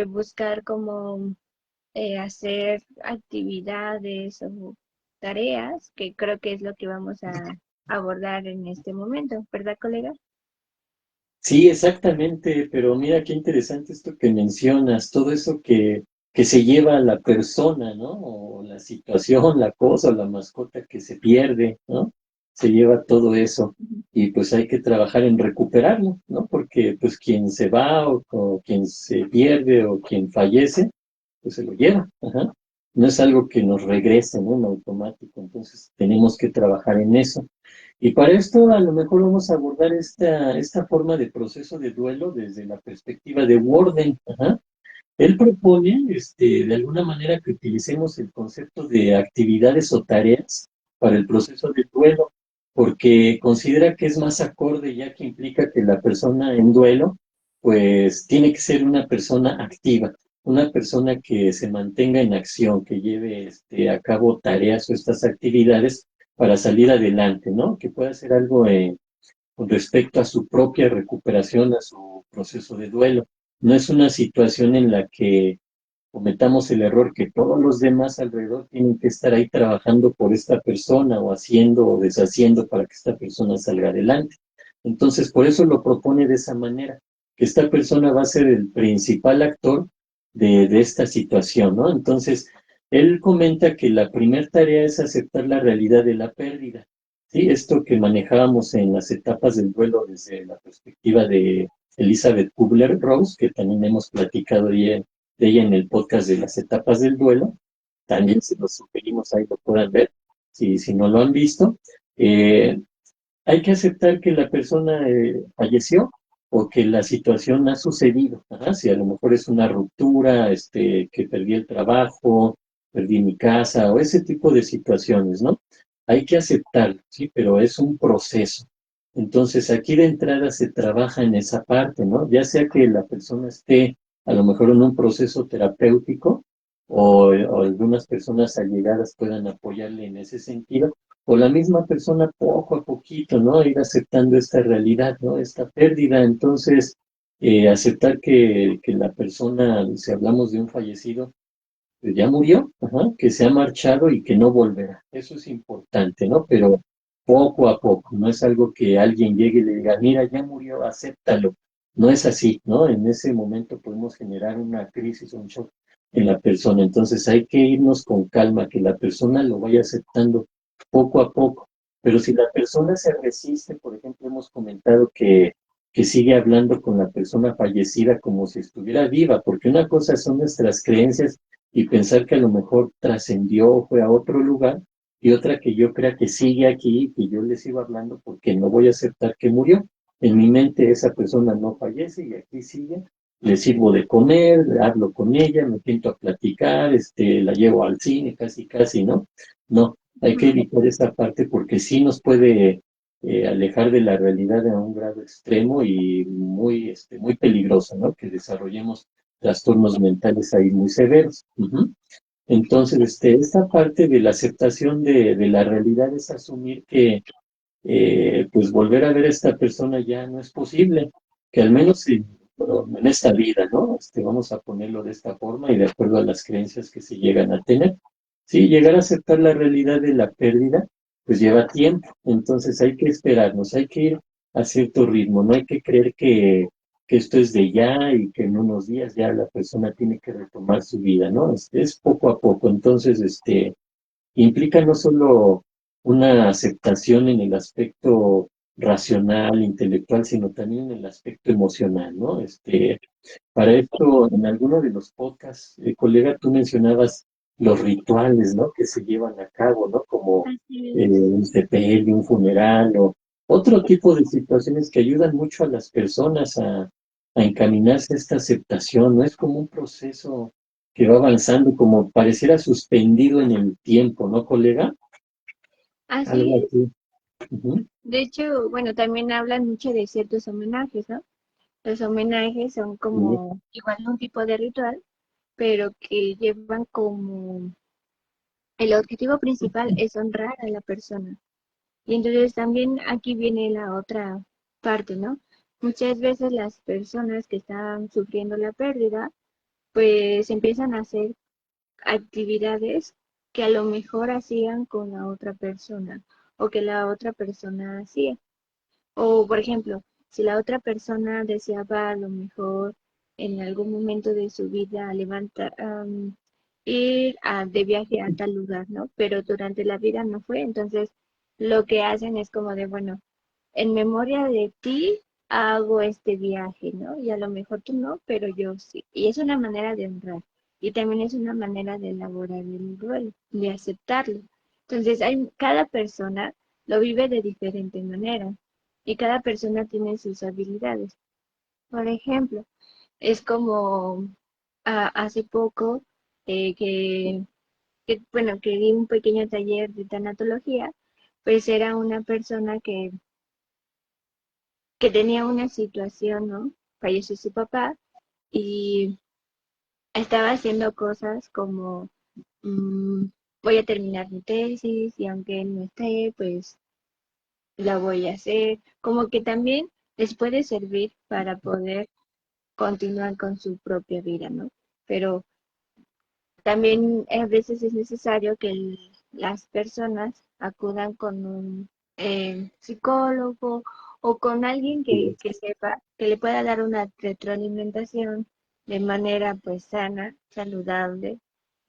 buscar como hacer actividades o tareas, que creo que es lo que vamos a abordar en este momento, ¿verdad, colega? Sí, exactamente, pero mira qué interesante esto que mencionas, todo eso que se lleva a la persona, ¿no? O la situación, la cosa, o la mascota que se pierde, ¿no? Se lleva todo eso y pues hay que trabajar en recuperarlo, ¿no? Porque pues quien se va o quien se pierde o quien fallece, pues se lo lleva, ajá. No es algo que nos regrese, ¿no? En automático, entonces tenemos que trabajar en eso. Y para esto a lo mejor vamos a abordar esta forma de proceso de duelo desde la perspectiva de Worden. Ajá. Él propone, de alguna manera, que utilicemos el concepto de actividades o tareas para el proceso de duelo, porque considera que es más acorde, ya que implica que la persona en duelo, pues tiene que ser una persona activa, una persona que se mantenga en acción, que lleve a cabo tareas o estas actividades para salir adelante, ¿no? Que pueda hacer algo con respecto a su propia recuperación, a su proceso de duelo. No es una situación en la que cometamos el error que todos los demás alrededor tienen que estar ahí trabajando por esta persona o haciendo o deshaciendo para que esta persona salga adelante. Entonces, por eso lo propone de esa manera, que esta persona va a ser el principal actor de esta situación, ¿no? Entonces, él comenta que la primera tarea es aceptar la realidad de la pérdida. Sí, esto que manejábamos en las etapas del duelo desde la perspectiva de Elizabeth Kubler-Ross, que también hemos platicado de ella en el podcast de las etapas del duelo. También se los sugerimos, ahí lo puedan ver, si no lo han visto. Eh, Hay que aceptar que la persona falleció o que la situación ha sucedido. Ajá, si a lo mejor es una ruptura, que perdí el trabajo, perdí mi casa o ese tipo de situaciones, ¿no? Hay que aceptarlo, sí, pero es un proceso. Entonces, aquí de entrada se trabaja en esa parte, ¿no? Ya sea que la persona esté a lo mejor en un proceso terapéutico o algunas personas allegadas puedan apoyarle en ese sentido, o la misma persona poco a poquito, ¿no? Ir aceptando esta realidad, ¿no? Esta pérdida. Entonces, aceptar que la persona, si hablamos de un fallecido, pues ya murió, ajá, que se ha marchado y que no volverá. Eso es importante, ¿no? Pero poco a poco, no es algo que alguien llegue y le diga, mira, ya murió, acéptalo. No es así, ¿no? En ese momento podemos generar una crisis, un shock en la persona. Entonces hay que irnos con calma, que la persona lo vaya aceptando poco a poco. Pero si la persona se resiste, por ejemplo, hemos comentado que sigue hablando con la persona fallecida como si estuviera viva, porque una cosa son nuestras creencias y pensar que a lo mejor trascendió o fue a otro lugar, y otra que yo crea que sigue aquí, que yo le sigo hablando porque no voy a aceptar que murió. En mi mente esa persona no fallece y aquí sigue, le sirvo de comer, hablo con ella, me pinto a platicar, la llevo al cine, casi, casi, ¿no? No, hay que Ujú. evitar esa parte porque sí nos puede alejar de la realidad a un grado extremo y muy peligroso, ¿no? Que desarrollemos trastornos mentales ahí muy severos. Ujú. Entonces, esta parte de la aceptación de la realidad es asumir que, pues, volver a ver a esta persona ya no es posible, que al menos en esta vida, ¿no? Vamos a ponerlo de esta forma y de acuerdo a las creencias que se llegan a tener. Sí, llegar a aceptar la realidad de la pérdida, pues lleva tiempo, entonces hay que esperarnos, hay que ir a cierto ritmo, no hay que creer que esto es de ya y que en unos días ya la persona tiene que retomar su vida, ¿no? Es poco a poco, entonces, implica no solo una aceptación en el aspecto racional, intelectual, sino también en el aspecto emocional, ¿no? Para esto, en alguno de los podcasts, colega, tú mencionabas los rituales, ¿no? Que se llevan a cabo, ¿no? Como Así es. un sepelio, un funeral o otro tipo de situaciones que ayudan mucho a las personas a encaminarse a esta aceptación, ¿no? Es como un proceso que va avanzando, como pareciera suspendido en el tiempo, ¿no, colega? Así Algo es. así. Ujú. De hecho, bueno, también hablan mucho de ciertos homenajes, ¿no? Los homenajes son Sí, como igual un tipo de ritual, pero que llevan como el objetivo principal es honrar a la persona. Y entonces también aquí viene la otra parte, ¿no? Muchas veces las personas que están sufriendo la pérdida, pues empiezan a hacer actividades que a lo mejor hacían con la otra persona o que la otra persona hacía. O, por ejemplo, si la otra persona deseaba a lo mejor en algún momento de su vida levantar, de viaje a tal lugar, ¿no? Pero durante la vida no fue, entonces lo que hacen es como de, bueno, en memoria de ti hago este viaje, ¿no? Y a lo mejor tú no, pero yo sí. Y es una manera de honrar. Y también es una manera de elaborar el duelo, de aceptarlo. Entonces, cada persona lo vive de diferente manera y cada persona tiene sus habilidades. Por ejemplo, es como hace poco eh, que, bueno, que di un pequeño taller de tanatología, pues era una persona que tenía una situación, ¿no? Falleció su papá y estaba haciendo cosas como mm, voy a terminar mi tesis y aunque él no esté, pues la voy a hacer. Como que también les puede servir para poder continuar con su propia vida, ¿no? Pero también a veces es necesario que las personas acudan con un psicólogo o con alguien sí, que sepa, que le pueda dar una retroalimentación de manera pues sana, saludable.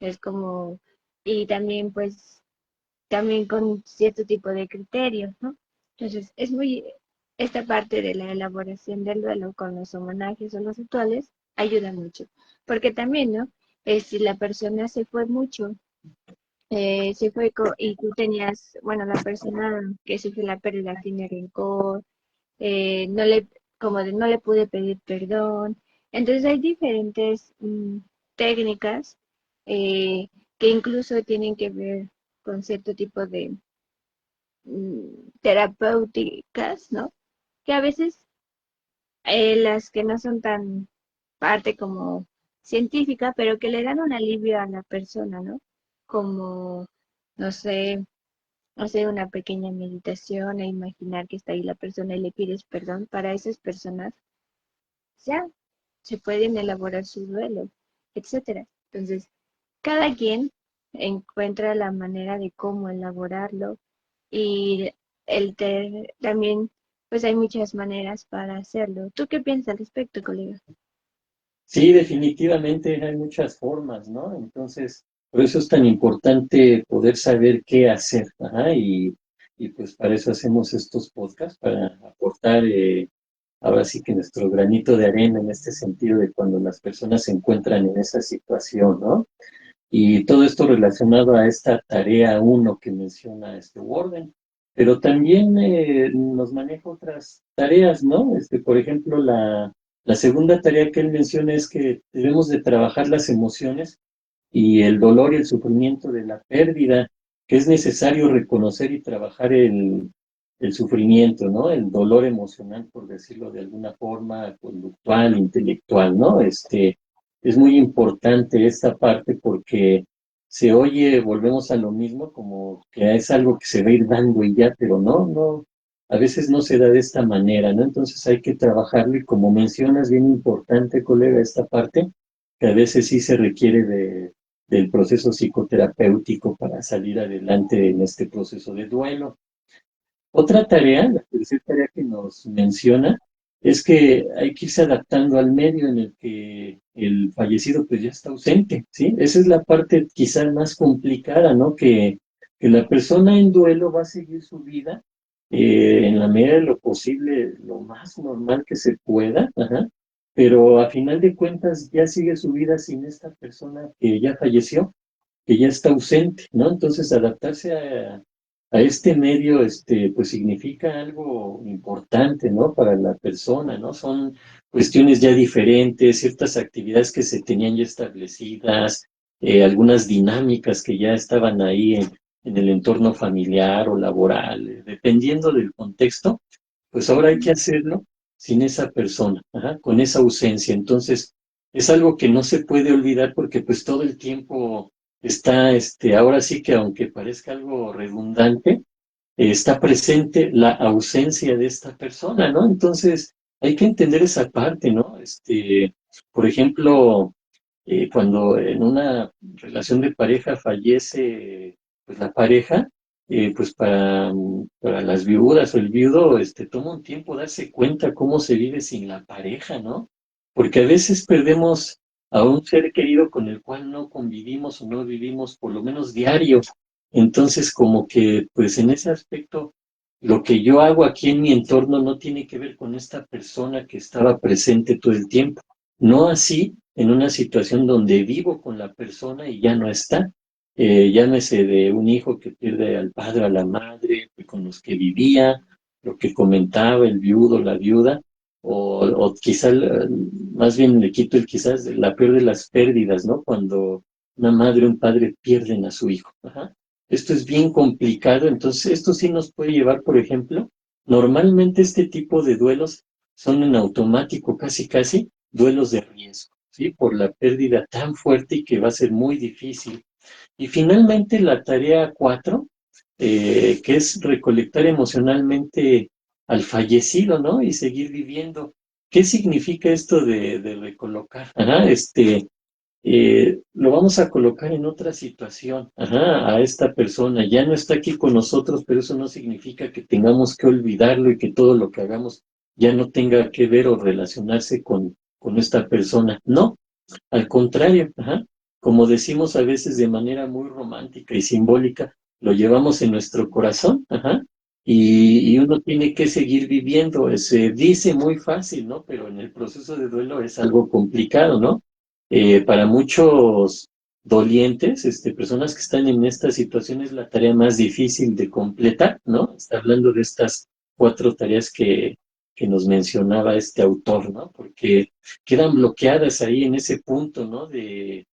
Es como, y también pues, también con cierto tipo de criterios, ¿no? Entonces, esta parte de la elaboración del duelo con los homenajes o los rituales ayuda mucho, porque también, ¿no? Si la persona se fue mucho, y tú tenías, bueno, la persona que sufre la pérdida tiene rencor, no le, como de no le pude pedir perdón. Entonces hay diferentes técnicas que incluso tienen que ver con cierto tipo de terapéuticas, ¿no? Que a veces las que no son tan parte como científica, pero que le dan un alivio a la persona, ¿no? Como, no sé, hacer una pequeña meditación e imaginar que está ahí la persona y le pides perdón, para esas personas ya se pueden elaborar su duelo, etcétera. Entonces, cada quien encuentra la manera de cómo elaborarlo y también, pues hay muchas maneras para hacerlo. ¿Tú qué piensas al respecto, colega? Sí, definitivamente hay muchas formas, ¿no? Entonces, por eso es tan importante poder saber qué hacer, ajá, y pues para eso hacemos estos podcasts, para aportar ahora sí que nuestro granito de arena en este sentido de cuando las personas se encuentran en esa situación, ¿no? Y todo esto relacionado a esta tarea uno que menciona este Warden, pero también nos maneja otras tareas, ¿no? Por ejemplo, la segunda tarea que él menciona es que debemos de trabajar las emociones y el dolor y el sufrimiento de la pérdida, que es necesario reconocer y trabajar el sufrimiento, ¿no? El dolor emocional, por decirlo de alguna forma, conductual, intelectual, ¿no? Es muy importante esta parte porque se oye, volvemos a lo mismo, como que es algo que se va a ir dando y ya, pero no, a veces no se da de esta manera, ¿no? Entonces hay que trabajarlo y como mencionas, bien importante, colega, esta parte, que a veces sí se requiere del proceso psicoterapéutico para salir adelante en este proceso de duelo. Otra tarea, la tercera tarea que nos menciona, es que hay que irse adaptando al medio en el que el fallecido pues ya está ausente, ¿sí? Esa es la parte quizás más complicada, ¿no? Que la persona en duelo va a seguir su vida en la medida de lo posible, lo más normal que se pueda, ajá, pero a final de cuentas ya sigue su vida sin esta persona que ya falleció, que ya está ausente, ¿no? Entonces, adaptarse a este medio, pues significa algo importante, ¿no? Para la persona, ¿no? Son cuestiones ya diferentes, ciertas actividades que se tenían ya establecidas, algunas dinámicas que ya estaban ahí en el entorno familiar o laboral, dependiendo del contexto, pues ahora hay que hacerlo sin esa persona, ajá, con esa ausencia. Entonces, es algo que no se puede olvidar porque pues todo el tiempo está, ahora sí que aunque parezca algo redundante, está presente la ausencia de esta persona, ¿no? Entonces, hay que entender esa parte, ¿no? Por ejemplo, cuando en una relación de pareja fallece, pues la pareja, pues para las viudas o el viudo, toma un tiempo darse cuenta cómo se vive sin la pareja, ¿no? Porque a veces perdemos a un ser querido con el cual no convivimos o no vivimos por lo menos diario. Entonces, como que, pues en ese aspecto, lo que yo hago aquí en mi entorno no tiene que ver con esta persona que estaba presente todo el tiempo. No así en una situación donde vivo con la persona y ya no está. Llámese de un hijo que pierde al padre, a la madre, con los que vivía, lo que comentaba el viudo, la viuda, o quizá, más bien le quito el quizás, la peor de las pérdidas, ¿no? Cuando una madre o un padre pierden a su hijo. Ajá. Esto es bien complicado, entonces esto sí nos puede llevar, por ejemplo, normalmente este tipo de duelos son en automático, casi casi, duelos de riesgo, ¿sí? Por la pérdida tan fuerte y que va a ser muy difícil. Y finalmente la tarea 4, que es recolectar emocionalmente al fallecido, ¿no? Y seguir viviendo. ¿Qué significa esto de recolocar? Ajá, lo vamos a colocar en otra situación, ajá, a esta persona. Ya no está aquí con nosotros, pero eso no significa que tengamos que olvidarlo y que todo lo que hagamos ya no tenga que ver o relacionarse con esta persona. No, al contrario, ajá, como decimos a veces de manera muy romántica y simbólica, lo llevamos en nuestro corazón, ajá, y uno tiene que seguir viviendo. Se dice muy fácil, ¿no? Pero en el proceso de duelo es algo complicado, ¿no? Para muchos dolientes, personas que están en esta situación es la tarea más difícil de completar, ¿no? Está hablando de estas 4 tareas que nos mencionaba este autor, ¿no? Porque quedan bloqueadas ahí en ese punto, ¿no? De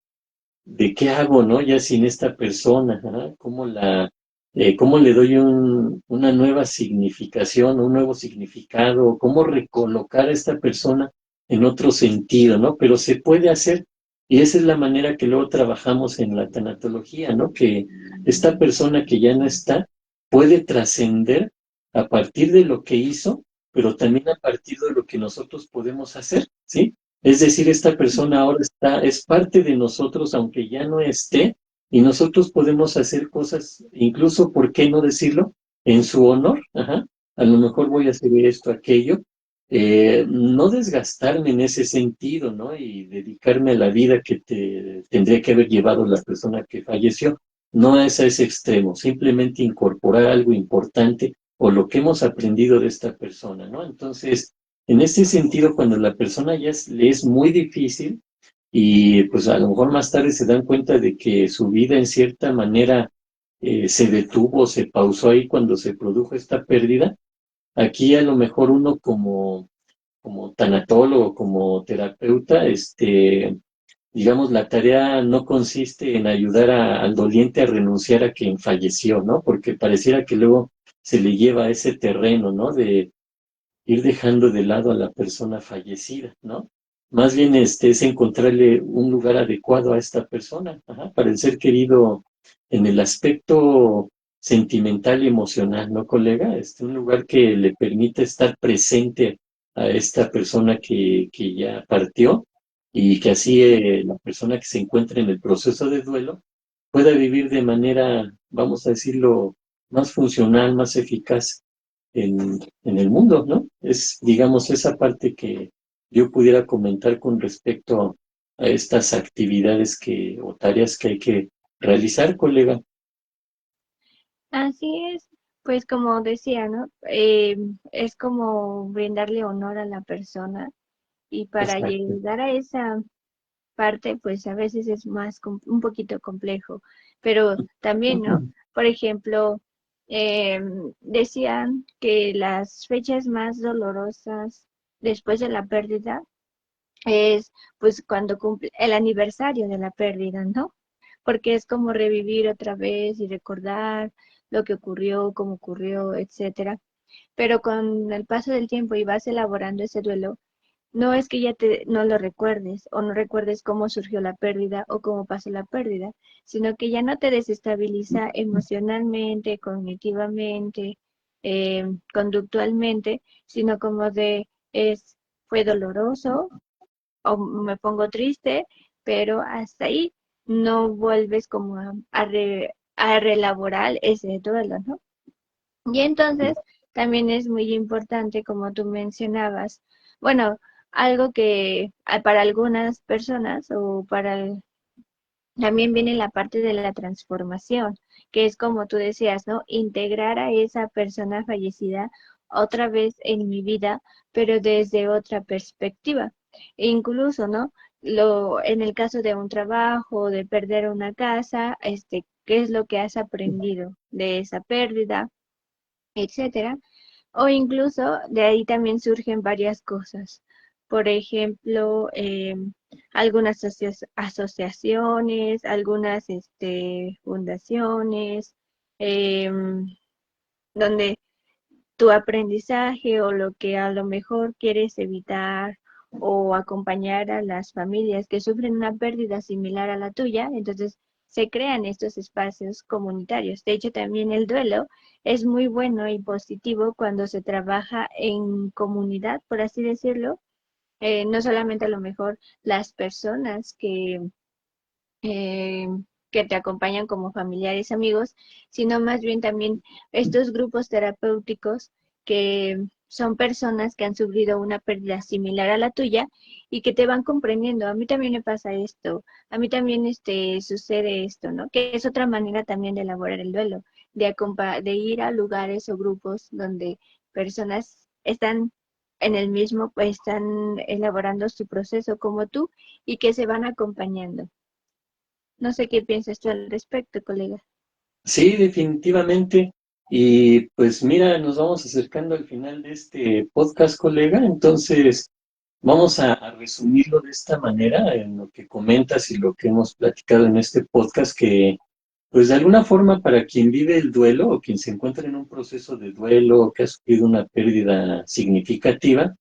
qué hago, ¿no? Ya sin esta persona, ¿no? ¿Cómo le doy una nueva significación, un nuevo significado? ¿Cómo recolocar a esta persona en otro sentido, ¿no? Pero se puede hacer, y esa es la manera que luego trabajamos en la tanatología, ¿no? Que esta persona que ya no está, puede trascender a partir de lo que hizo, pero también a partir de lo que nosotros podemos hacer, ¿sí? Es decir, esta persona ahora es parte de nosotros, aunque ya no esté, y nosotros podemos hacer cosas, incluso, ¿por qué no decirlo? En su honor, ajá. A lo mejor voy a hacer esto, aquello, no desgastarme en ese sentido, ¿no? Y dedicarme a la vida que tendría que haber llevado la persona que falleció. No es a ese extremo, simplemente incorporar algo importante o lo que hemos aprendido de esta persona, ¿no? Entonces, en ese sentido, cuando la persona le es muy difícil y pues a lo mejor más tarde se dan cuenta de que su vida en cierta manera se detuvo, se pausó ahí cuando se produjo esta pérdida, aquí a lo mejor uno como tanatólogo, como terapeuta, digamos, la tarea no consiste en ayudar al doliente a renunciar a quien falleció, ¿no? Porque pareciera que luego se le lleva a ese terreno, ¿no? De ir dejando de lado a la persona fallecida, ¿no? Más bien es encontrarle un lugar adecuado a esta persona, ajá, para el ser querido en el aspecto sentimental y emocional, ¿no, colega? Un lugar que le permita estar presente a esta persona que ya partió y que así la persona que se encuentra en el proceso de duelo pueda vivir de manera, vamos a decirlo, más funcional, más eficaz en el mundo, ¿no? Es, digamos, esa parte que yo pudiera comentar con respecto a estas actividades o tareas que hay que realizar, colega. Así es, pues como decía, ¿no? Es como brindarle honor a la persona y para Exacto. llegar a esa parte, pues a veces es un poquito complejo, pero también, ¿no? Por ejemplo, decían que las fechas más dolorosas después de la pérdida es pues cuando cumple el aniversario de la pérdida, ¿no? Porque es como revivir otra vez y recordar lo que ocurrió, cómo ocurrió, etcétera. Pero con el paso del tiempo y vas elaborando ese duelo, no es que no lo recuerdes o no recuerdes cómo surgió la pérdida o cómo pasó la pérdida, sino que ya no te desestabiliza emocionalmente, cognitivamente, conductualmente, sino como fue doloroso o me pongo triste, pero hasta ahí no vuelves como a reelaborar ese duelo, ¿no? Y entonces también es muy importante, como tú mencionabas, bueno, algo que para algunas personas también viene la parte de la transformación, que es como tú decías, ¿no? Integrar a esa persona fallecida otra vez en mi vida, pero desde otra perspectiva. E incluso, ¿no? En el caso de un trabajo, de perder una casa, ¿qué es lo que has aprendido de esa pérdida, etcétera? O incluso de ahí también surgen varias cosas. Por ejemplo, algunas asociaciones, algunas fundaciones, em, donde tu aprendizaje o lo que a lo mejor quieres evitar o acompañar a las familias que sufren una pérdida similar a la tuya, entonces se crean estos espacios comunitarios. De hecho, también el duelo es muy bueno y positivo cuando se trabaja en comunidad, por así decirlo. No solamente a lo mejor las personas eh, que te acompañan como familiares, amigos, sino más bien también estos grupos terapéuticos que son personas que han sufrido una pérdida similar a la tuya y que te van comprendiendo. A mí también me pasa esto, a mí también sucede esto, ¿no? Que es otra manera también de elaborar el duelo, de ir a lugares o grupos donde personas están en el mismo, pues están elaborando su proceso como tú y que se van acompañando. No sé qué piensas tú al respecto, colega. Sí, definitivamente. Y pues mira, nos vamos acercando al final de este podcast, colega. Entonces, vamos a resumirlo de esta manera, en lo que comentas y lo que hemos platicado en este podcast, que pues de alguna forma para quien vive el duelo o quien se encuentra en un proceso de duelo o que ha sufrido una pérdida significativa,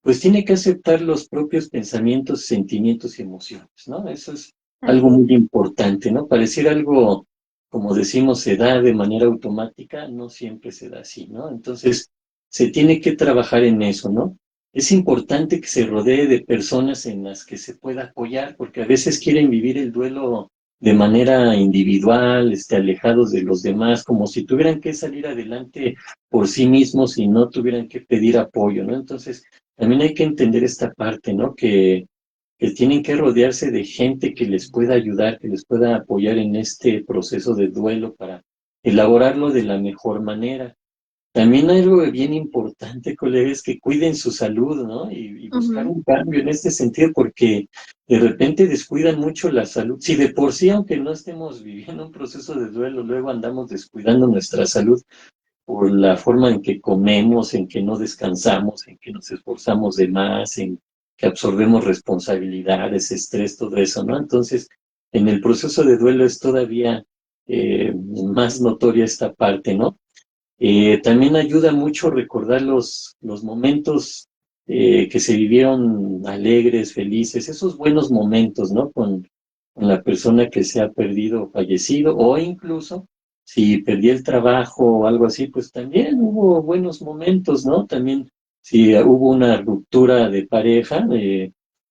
pues tiene que aceptar los propios pensamientos, sentimientos y emociones, ¿no? Eso es algo Así es. muy importante, ¿no? Pareciera algo como decimos, se da de manera automática, no siempre se da así, ¿no? Entonces, se tiene que trabajar en eso, ¿no? Es importante que se rodee de personas en las que se pueda apoyar, porque a veces quieren vivir el duelo de manera individual, alejados de los demás, como si tuvieran que salir adelante por sí mismos y no tuvieran que pedir apoyo, ¿no? Entonces, también hay que entender esta parte, ¿no? Que tienen que rodearse de gente que les pueda ayudar, que les pueda apoyar en este proceso de duelo para elaborarlo de la mejor manera. También hay algo bien importante, colegas, que cuiden su salud, ¿no? Y buscar Ujú. un cambio en este sentido, porque de repente descuidan mucho la salud. Si de por sí, aunque no estemos viviendo un proceso de duelo, luego andamos descuidando nuestra salud por la forma en que comemos, en que no descansamos, en que nos esforzamos de más, en que absorbemos responsabilidades, estrés, todo eso, ¿no? Entonces, en el proceso de duelo es todavía más notoria esta parte, ¿no? También ayuda mucho recordar los momentos que se vivieron alegres, felices, esos buenos momentos, ¿no? Con la persona que se ha perdido o fallecido, o incluso si perdí el trabajo o algo así, pues también hubo buenos momentos, ¿no? También si hubo una ruptura de pareja,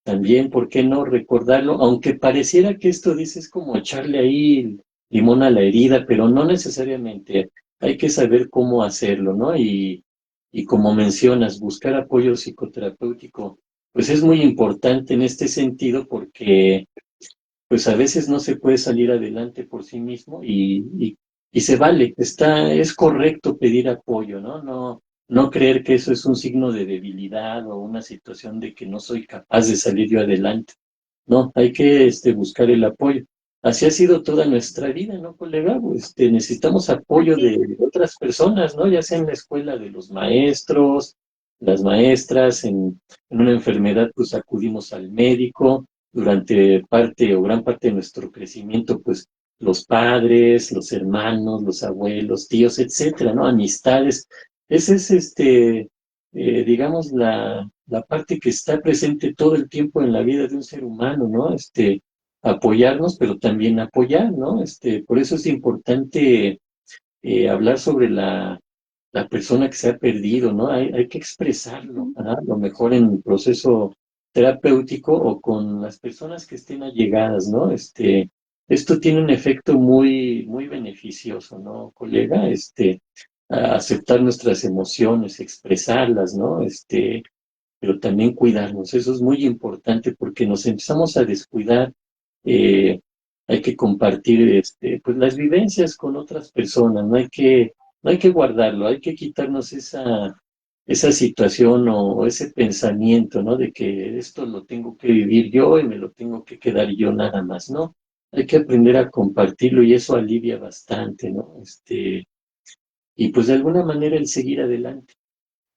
también, ¿por qué no recordarlo? Aunque pareciera que esto dices como echarle ahí limón a la herida, pero no necesariamente hay que saber cómo hacerlo, ¿no? Y como mencionas, buscar apoyo psicoterapéutico, pues es muy importante en este sentido porque pues a veces no se puede salir adelante por sí mismo y se vale, es correcto pedir apoyo, ¿no? No creer que eso es un signo de debilidad o una situación de que no soy capaz de salir yo adelante. No, hay que buscar el apoyo. Así ha sido toda nuestra vida, ¿no, colega? Necesitamos apoyo Así. de otras personas, ¿no? Ya sea en la escuela de los maestros, las maestras, en una enfermedad, pues acudimos al médico. Durante parte o gran parte de nuestro crecimiento, pues los padres, los hermanos, los abuelos, tíos, etcétera, ¿no? Amistades. Ese es digamos, la parte que está presente todo el tiempo en la vida de un ser humano, ¿no? Apoyarnos, pero también apoyar, ¿no? Por eso es importante hablar sobre la persona que se ha perdido, ¿no? Hay que expresarlo, Ujú. ¿ah? A lo mejor en el proceso terapéutico o con las personas que estén allegadas, ¿no? Esto tiene un efecto muy, muy beneficioso, ¿no, colega? A aceptar nuestras emociones, expresarlas, ¿no? Pero también cuidarnos. Eso es muy importante porque nos empezamos a descuidar. eh, Hay que compartir, pues las vivencias con otras personas. No hay que guardarlo. Hay que quitarnos esa situación o ese pensamiento, ¿no? De que esto lo tengo que vivir yo y me lo tengo que quedar yo nada más, ¿no? Hay que aprender a compartirlo y eso alivia bastante, ¿no? Y pues de alguna manera el seguir adelante.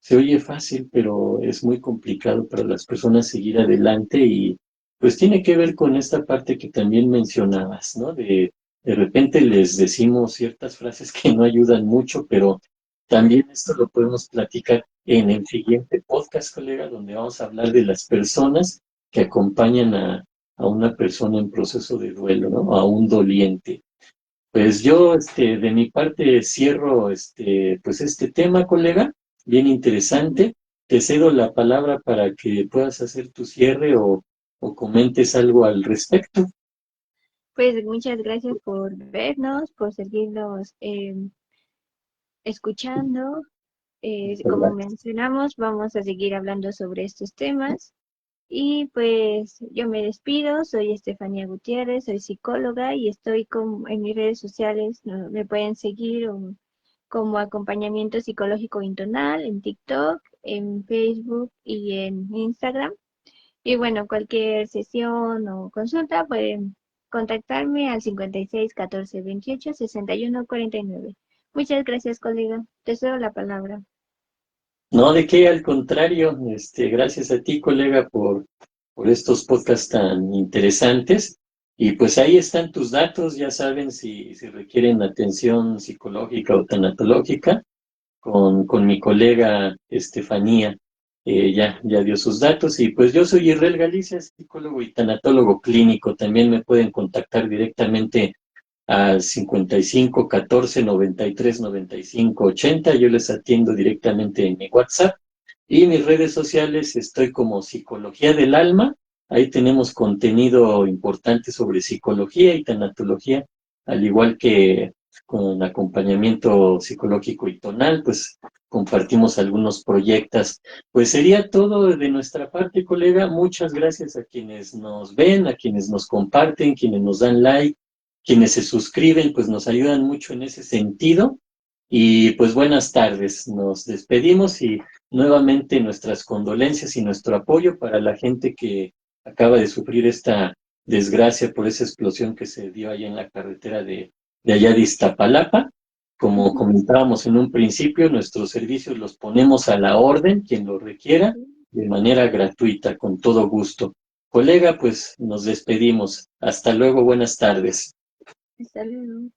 Se oye fácil, pero es muy complicado para las personas seguir adelante y pues tiene que ver con esta parte que también mencionabas, ¿no? De repente les decimos ciertas frases que no ayudan mucho, pero también esto lo podemos platicar en el siguiente podcast, colega, donde vamos a hablar de las personas que acompañan a una persona en proceso de duelo, ¿no? A un doliente. Pues yo, de mi parte cierro, pues este tema, colega, bien Ujú. interesante. Te cedo la palabra para que puedas hacer tu cierre o comentes algo al respecto. Pues muchas gracias por vernos, por seguirnos escuchando. Como mencionamos, vamos a seguir hablando sobre estos temas. Y pues yo me despido, soy Estefanía Gutiérrez, soy psicóloga y estoy en mis redes sociales, me pueden seguir como acompañamiento psicológico intonal en TikTok, en Facebook y en Instagram. Y bueno, cualquier sesión o consulta pueden contactarme al 56 14 28 61 49. Muchas gracias, colega. Te cedo la palabra. No, de qué, al contrario, gracias a ti, colega, por estos podcasts tan interesantes. Y pues ahí están tus datos, ya saben si requieren atención psicológica o tanatológica. Con mi colega Estefanía, ya dio sus datos y pues yo soy Israel Galicia, psicólogo y tanatólogo clínico, también me pueden contactar directamente al 55 14 93 95 80. Yo les atiendo directamente en mi WhatsApp. Y mis redes sociales estoy como Psicología del Alma. Ahí tenemos contenido importante sobre psicología y tanatología, al igual que con acompañamiento psicológico y tonal, pues compartimos algunos proyectos. Pues sería todo de nuestra parte, colega. Muchas gracias a quienes nos ven, a quienes nos comparten, quienes nos dan like, quienes se suscriben, pues nos ayudan mucho en ese sentido. Y pues buenas tardes. Nos despedimos y nuevamente nuestras condolencias y nuestro apoyo para la gente que acaba de sufrir esta desgracia por esa explosión que se dio allá en la carretera de allá de Iztapalapa. Como Ujú. comentábamos en un principio, nuestros servicios los ponemos a la orden, quien lo requiera, de manera gratuita, con todo gusto. Colega, pues nos despedimos. Hasta luego, buenas tardes. Hasta luego.